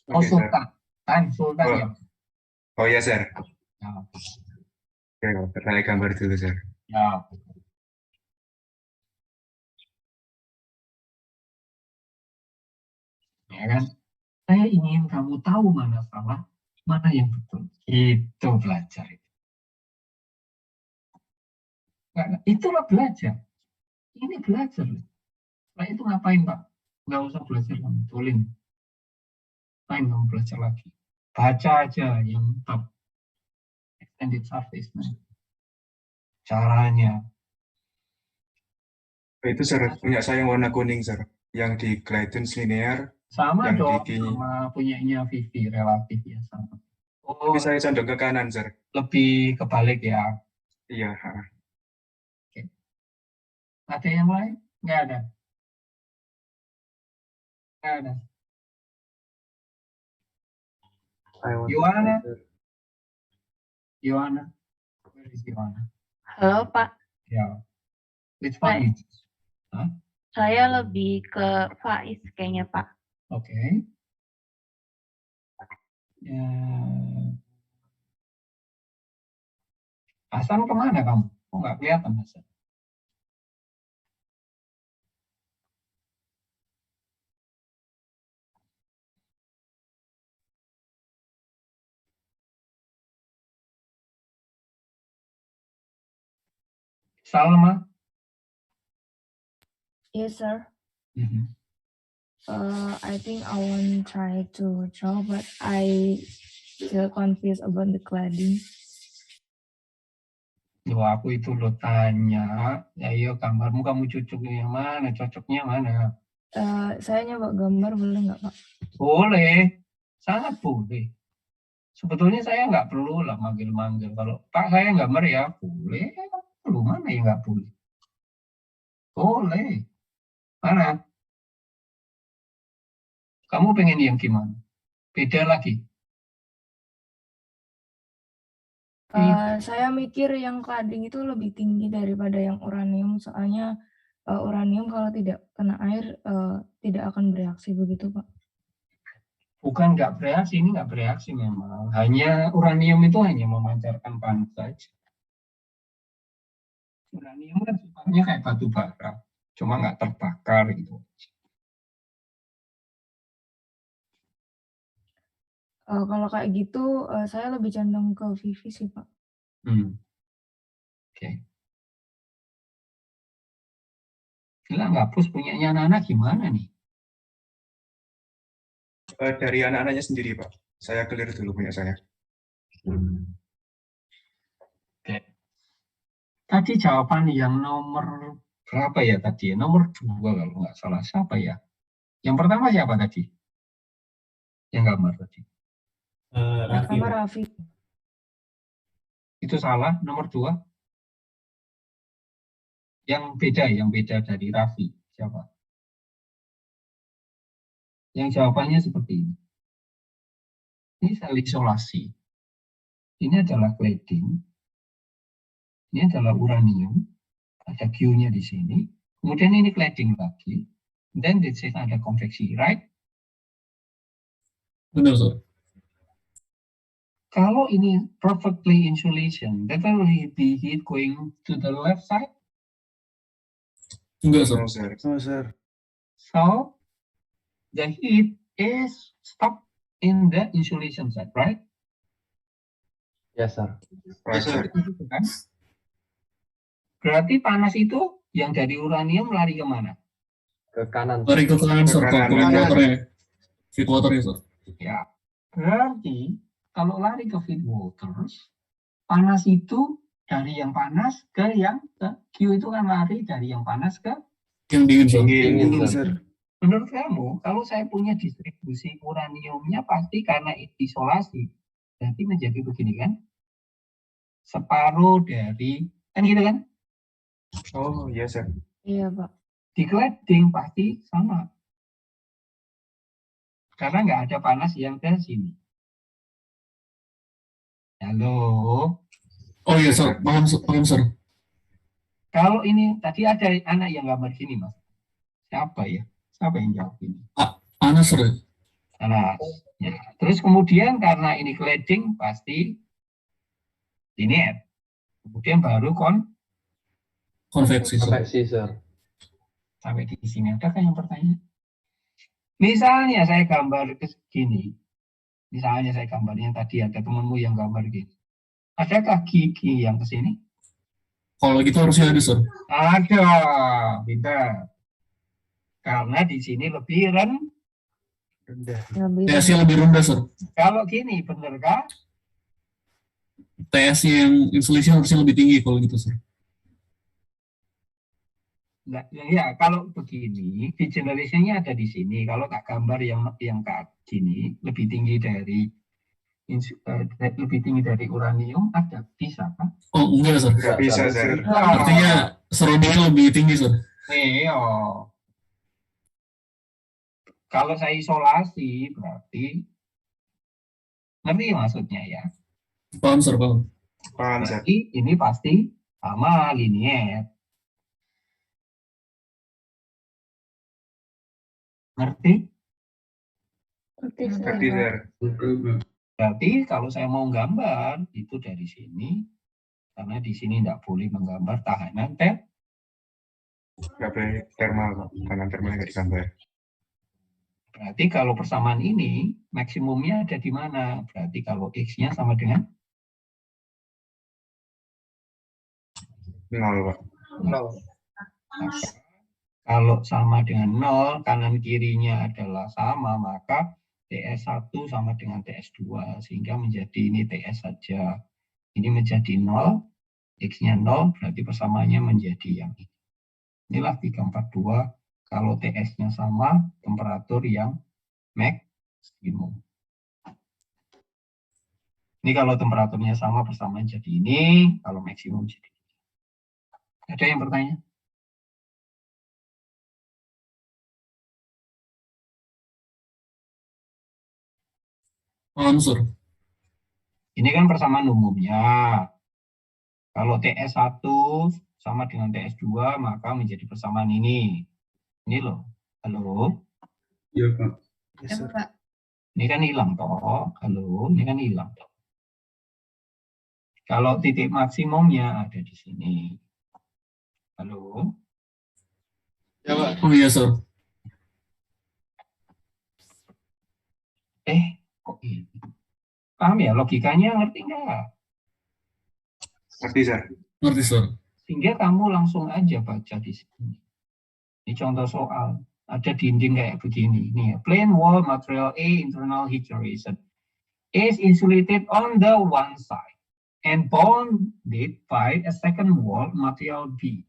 Oh, Sultan. Sultan ya. Oh ya, Sir. Ya. Oke, pertanyaan gambar dulu, Sir. Ya. Ya kan? Saya ingin kamu tahu mana salah, mana yang betul. Itu belajar. Itulah belajar. Ini belajar. Nah itu ngapain Pak? Nggak usah belajar kamu, tulis. Ngapain kamu belajar lagi? Baca aja yang top. Extended surface. Nah. Caranya. Itu Sir, punya saya yang warna kuning, Sir. Yang di Clayton's linear. Sama yang dong, di... sama punyanya Vivi, relatif ya sama. Tapi saya condong ke kanan, Sir. Lebih kebalik ya. Iya. Oke. Ada yang lain? Nggak ada. Nggak ada. Yohana. Where is Yohana? Halo Pak. Ya. Which one? Huh? Saya lebih ke Faiz kayaknya Pak. Oke. Ya. Hasan kemana kamu? Kok nggak kelihatan Hasan? Salma? Yes, sir. Mm-hmm. I think I want to try to draw, but I still confused about the cladding. Loh, aku itu lo tanya, ya iya gambarmu kamu cocoknya yang mana, cocoknya mana? Saya nyoba gambar, boleh nggak Pak? Boleh, sangat boleh. Sebetulnya saya nggak perlu lah manggil-manggil. Kalau Pak saya gambar ya boleh, perlu mana yang nggak boleh? Boleh. Mana? Kamu pengen yang gimana? Beda lagi. Saya mikir yang cladding itu lebih tinggi daripada yang uranium, soalnya uranium kalau tidak kena air tidak akan bereaksi begitu Pak. Bukan nggak bereaksi, ini nggak bereaksi memang. Hanya uranium itu hanya memancarkan panas saja. Uranium kan sifatnya kayak batu bara, cuma nggak terbakar gitu. Kalau kayak gitu, saya lebih condong ke Vivi sih Pak. Oke. Gila nggak push punyanya Nana gimana nih? Dari anak-anaknya sendiri Pak. Saya clear dulu punya saya. Oke. Tadi jawaban yang nomor berapa ya tadi? Nomor 2 kalau nggak salah. Siapa ya? Yang pertama siapa tadi? Yang gambar tadi. Raffi. Itu salah. Nomor 2. Yang beda dari Raffi. Siapa? Yang jawabannya seperti ini. Ini sel isolasi. Ini adalah cladding. Ini adalah uranium. Ada Q-nya di sini. Kemudian ini cladding lagi. Then this is ada konveksi, right? Benar, Sir. Kalau ini perfectly insulation, that will be heat going to the left side. Enggak, Sir. No, sir. No, sir. So the heat is stuck in the insulation side, right? Yes, sir. Right, sir. Kan? Berarti panas itu yang dari uranium lari kemana? Ke kanan. Lari ke kanan, Sir. Ke waternya. Feed waternya, Sir. Ya, berarti kalau lari ke feed waters, panas itu dari yang panas ke yang ke Q itu kan lari dari yang panas ke yang dingin, Sir. Dingin, sir. Menurut kamu, kalau saya punya distribusi uraniumnya pasti karena isolasi, berarti menjadi begini kan? Separuh dari, kan gitu kan? Oh, iya, sir. Iya, Pak. Di cladding pasti sama. Karena nggak ada panas yang ke sini. Halo? Oh iya, Sir. Paham, Sir. Kalau ini, tadi ada anak yang gambar sini, Mas. Siapa ya? Siapa yang jawab ini? Anas, Sir. Anas. Ya. Terus kemudian karena ini cladding, pasti ini F. Kemudian baru konveksi, Sir. Konveksi, Sir. Sampai di sini ada kan yang bertanya? Misalnya saya gambar ke gini. Misalnya saya gambarnya tadi ada temanmu yang gambar gini. Adakah gigi yang ke sini? Kalau gitu harusnya ada, Sir. Ada, beda. Karena di sini lebih rendah. TS-nya lebih rendah, Sir. Kalau gini, bener kah? TS-nya yang insulation harusnya lebih tinggi kalau gitu, Sir. Nah, ya, kalau begini, degeneration-nya ada di sini. Kalau tak gambar yang kayak gini, lebih tinggi dari uranium, ada bisa kan? Oh, enggak, Sir. Nggak bisa, sir. Artinya serundingnya lebih tinggi, Sir. Iya. Kalau saya isolasi, berarti ngerti maksudnya ya? Paham, Sir, paham. Paham, sir. Berarti ini pasti sama linier. Ngerti? Ngerti, sir. Berarti kalau saya mau gambar, itu dari sini. Karena di sini tidak boleh menggambar tahanan Nggak boleh thermal, Pak. Karena thermalnya nggak digambar. Berarti kalau persamaan ini, maksimumnya ada di mana? Berarti kalau X-nya sama dengan 0, Pak. 0. Kalau sama dengan 0, kanan kirinya adalah sama, maka TS1 sama dengan TS2. Sehingga menjadi ini TS saja. Ini menjadi 0, X-nya 0, berarti persamaannya menjadi yang ini. Inilah 342. Kalau TS-nya sama, temperatur yang maksimum. Ini kalau temperaturnya sama, persamaan jadi ini. Kalau maksimum jadi ini. Ada yang bertanya? Paham, Sir. Ini kan persamaan umumnya. Kalau TS1 sama dengan TS2, maka menjadi persamaan ini. Ini loh. Halo? Iya, Pak. Yes, sir. Ini kan hilang toh. Halo? Ini kan hilang toh. Kalau titik maksimumnya ada di sini. Halo? Ya, Pak. Oh iya, Sir. Kok ini? Paham ya? Logikanya ngerti nggak? Ngerti, sir. Ngerti, Sir. Sehingga kamu langsung aja baca di sini. Ini contoh soal. Ada dinding kayak begini. Nih, plain wall material A internal heat generation is insulated on the one side and bonded by a second wall material B.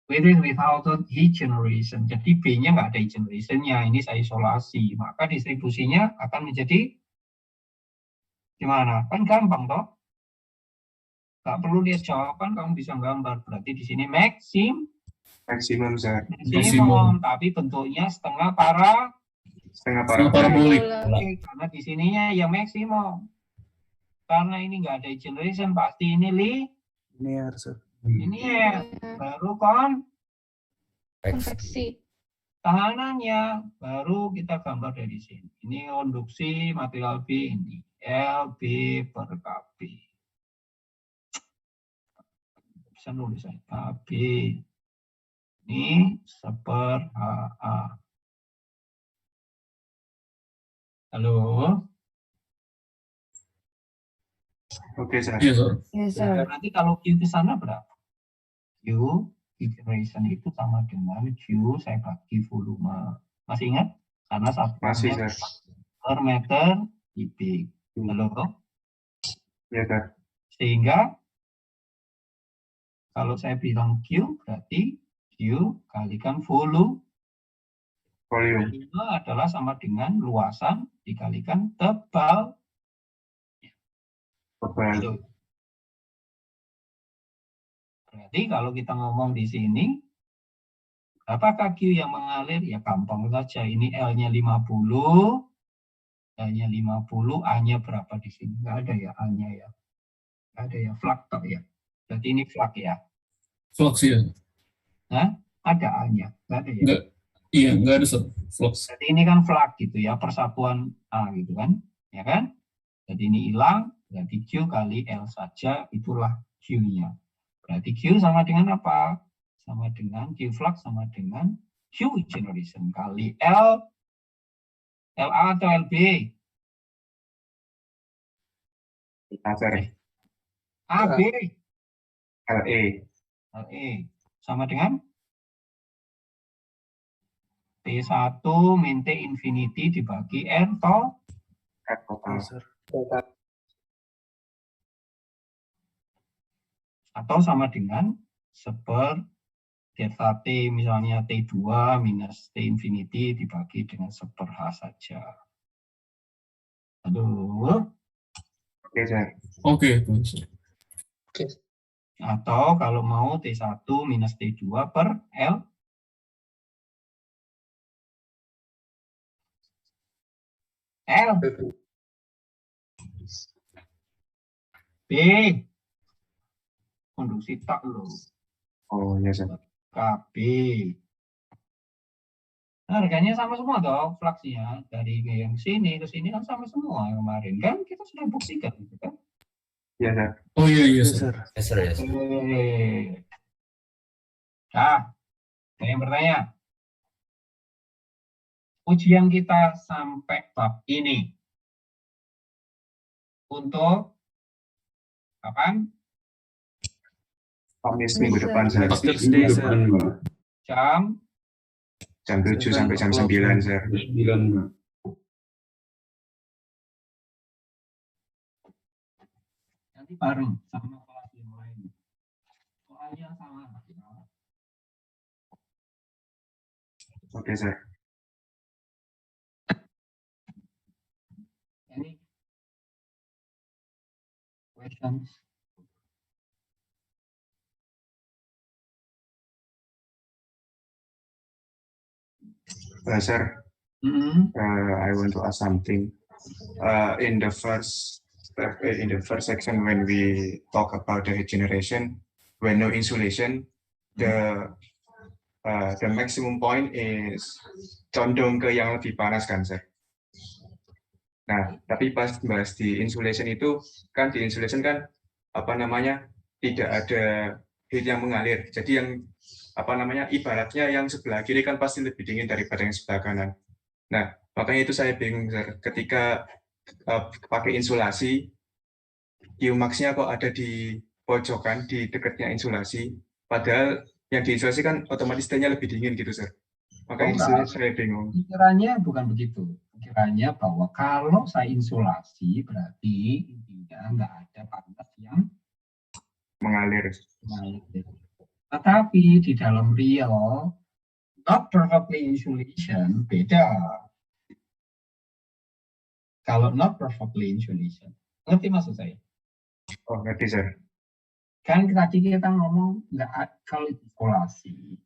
With it without heat generation. Jadi B-nya nggak ada heat generation-nya. Ini saya isolasi. Maka distribusinya akan menjadi gimana? Kan gampang toh? Nggak perlu lihat jawaban, kamu bisa gambar. Berarti di sini maksimum, sir. tapi bentuknya setengah Setengah parabolik. Karena di sininya yang maksimum. Karena ini nggak ada generation, pasti ini linear, sir. linear. Baru konveksi. tahanannya, baru kita gambar dari sini. Ini konduksi material B ini. LB per KB. Bisa nulis saya. KB. Ini seper HA. Halo? Oke, sir. Iya, sir. Yes, sir. Berarti kalau Q ke sana berapa? Q generation itu sama dengan Q saya bagi volume. Masih ingat? Karena Masih, satuannya sir. per meter kubik. Halo? Ya, sir. Sehingga kalau saya bilang Q berarti Q kalikan volume. Volume. Volume adalah sama dengan luasan dikalikan tebal. Tebal. Berarti kalau kita ngomong di sini, apakah Q yang mengalir? Ya gampang saja. Ini L-nya 50, L-nya 50, A-nya berapa di sini? Nggak ada ya A-nya ya. Nggak ada ya, flux tok ya. Berarti ini flux ya. Flux ya. Nah, ada A-nya. Nggak ada ya. Enggak. Iya, enggak ada, sir. Flux. Jadi ini kan flux gitu ya, persatuan A gitu kan. Ya kan? Jadi ini hilang, berarti Q kali L saja, itulah Q-nya. Berarti Q sama dengan apa? Sama dengan Q flux sama dengan Q generation kali L, LA atau LB? Sorry. AB. LE. LE. Sama dengan T1 min T infinity dibagi R total. Atau sama dengan seper delta T misalnya T2 minus T infinity dibagi dengan seper H saja. Aduh. Oke, sir. Oke, sir. Atau kalau mau T1 minus T2 per L. L. B. Konduksi tak loh. Oh, ya, sir. KB. Nah, harganya sama semua toh, fluxnya dari yang sini ke sini kan sama semua kemarin kan kita sudah buktikan gitu kan. Iya, sir. Oh iya, iya, sir. Yes, sir. Yes. Nah, ada yang bertanya? Ujian kita sampai bab ini untuk kapan? Kamis minggu depan, sir. Thursday, sir. Jam 7 sampai jam 9, sir. 9. Nanti bareng sama kelas yang lain. Soalnya sama. Oke, sir. Any questions? Sir, I want to ask something. In the first section, when we talk about the heat generation, when no insulation, the maximum point is condong ke yang lebih panas kan, sir? Nah, tapi pas bahas di insulation itu kan di insulation kan apa namanya tidak ada heat yang mengalir. Jadi yang apa namanya ibaratnya yang sebelah kiri kan pasti lebih dingin daripada yang sebelah kanan. Nah, makanya itu saya bingung, sir. Ketika pakai insulasi, Qmax-nya kok ada di pojokan di dekatnya insulasi, padahal yang diinsulasi kan otomatis T-nya lebih dingin gitu, sir. Makanya saya bingung. Pikirannya bukan begitu. Pikirannya bahwa kalau saya insulasi berarti intinya nggak ada panas yang mengalir. Tetapi di dalam real, not perfectly insulation beda. Kalau not perfectly insulation, ngerti maksud saya? Oh, ngerti, sir. Kan tadi kita ngomong nggak kalau isolasi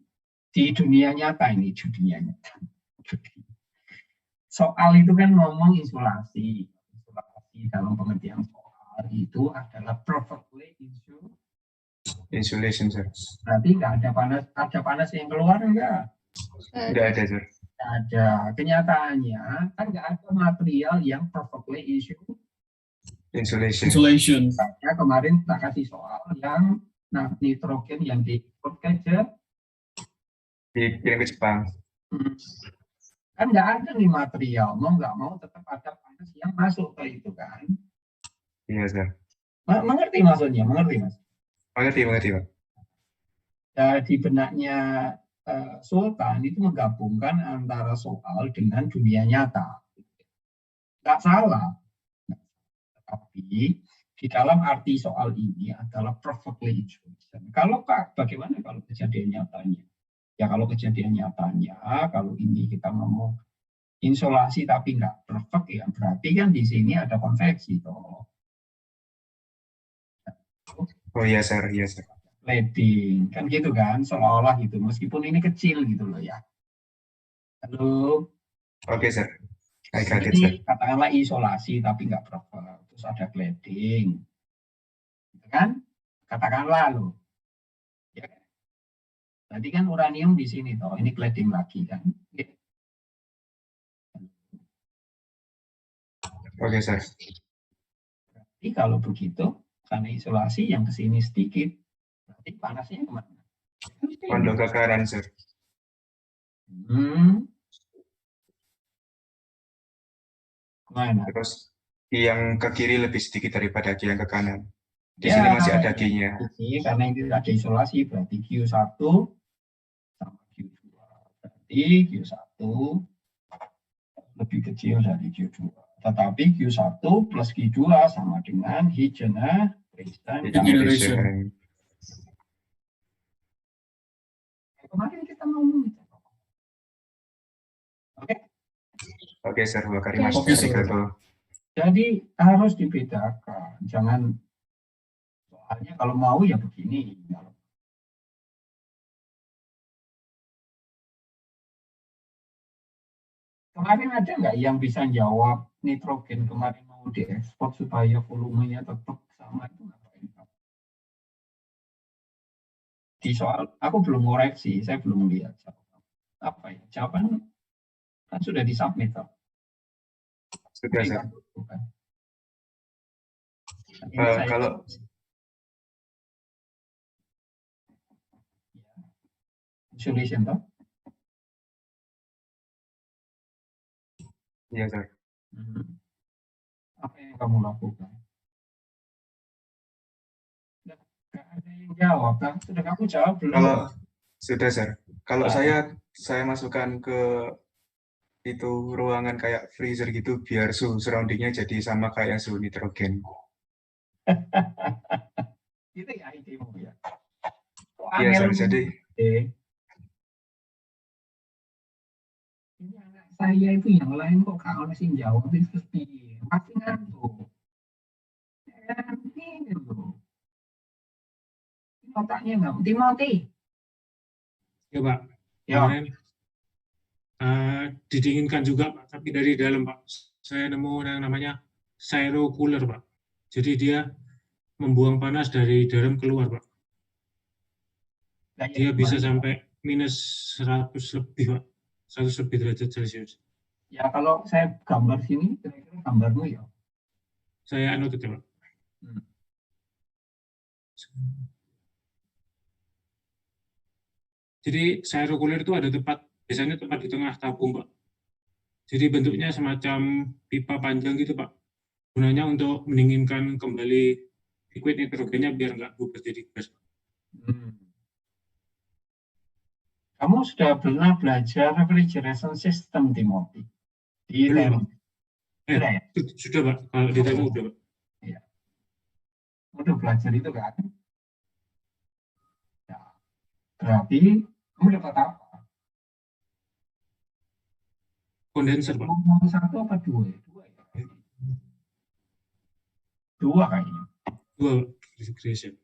di dunia nyata ini dunia nyata. Soal itu kan ngomong insulasi dalam pengertian soal itu adalah perfectly Insulation, sir. Berarti nggak ada panas yang keluar enggak? Nggak ada, sir. Nggak ada. Kenyataannya kan nggak ada material yang perfectly Insulation. Ya, kemarin tak kasih soal yang nitrogen yang dikirim ke Jepang. Kan nggak ada nih material, mau nggak mau tetap ada panas yang masuk ke itu kan. Iya, sir. Mengerti maksudnya? Mengerti, Mas? Mengerti, Pak. Di benaknya Sultan itu menggabungkan antara soal dengan dunia nyata. Nggak salah. Tapi di dalam arti soal ini adalah perfectly insulation. Kalau bagaimana kalau kejadian nyatanya? Ya kalau kejadian nyatanya, kalau ini kita ngomong insulasi tapi nggak perfect, ya berarti kan di sini ada konveksi toh. Oh iya, sir. Cladding kan gitu kan, seolah-olah gitu, meskipun ini kecil gitu loh ya. Halo. Oke, sir. I got it, Ini sir. katakanlah isolasi tapi nggak perfect, terus ada cladding, gitu kan? Katakanlah loh. Ya. Tadi kan uranium di sini toh, ini cladding lagi kan? Oke, sir. Jadi kalau begitu, karena isolasi yang ke sini sedikit, berarti panasnya kemana? Condong ke kanan, sir. Mana? Terus yang ke kiri lebih sedikit daripada yang ke kanan. Di sini masih ada Q-nya. Karena ini ada isolasi, berarti Q1 sama Q2. Berarti Q1 lebih kecil dari Q2. Tetapi Q1 plus Q2 sama dengan heat generation. Kemarin kita ngomong itu. Oke, sir. Jadi harus dibedakan. Jangan, soalnya kalau mau ya begini. Kemarin ada nggak yang bisa jawab nitrogen kemarin mau diekspor supaya volumenya tetap sama itu ngapain? Di soal, aku belum koreksi, saya belum lihat apa ya jawaban kan sudah disubmit toh. Sudah, sir. Kalau insulation toh. Iya, sir. Apa yang kamu lakukan? Nggak ada yang jawab kan? Sudah kamu jawab belum? Sudah, sir. Kalau saya masukkan ke itu ruangan kayak freezer gitu biar suhu surroundingnya jadi sama kayak suhu nitrogen. Itu ya idemu ya. Iya, sir. Jadi ini anak saya itu yang lain kok gak ono sing jawab itu piye? Masih ngantuk. Ini loh. Otaknya nggak Timothy. Ya, Pak. Ya. Kemarin didinginkan juga, Pak, tapi dari dalam, Pak. Saya nemu yang namanya cyro cooler, Pak. Jadi dia membuang panas dari dalam keluar, Pak. Dia bisa sampai minus 100 lebih, Pak. 100 lebih derajat Celcius. Ya, kalau saya gambar sini, kira-kira gambarmu ya? Saya anut itu, Pak. Jadi cyro cooler itu ada biasanya tepat di tengah tabung, Pak. Jadi bentuknya semacam pipa panjang gitu, Pak. Gunanya untuk mendinginkan kembali liquid nitrogennya biar nggak berubah jadi gas. Kamu sudah pernah belajar refrigeration system, Timothy? Belum, Pak. Sudah, Pak. Kalau di demo sudah, Pak. Iya. Udah belajar itu kan? Ya. Berarti kamu dapat apa? Kondenser, Pak. Satu apa dua? Dua kayaknya. Dua, refrigeration.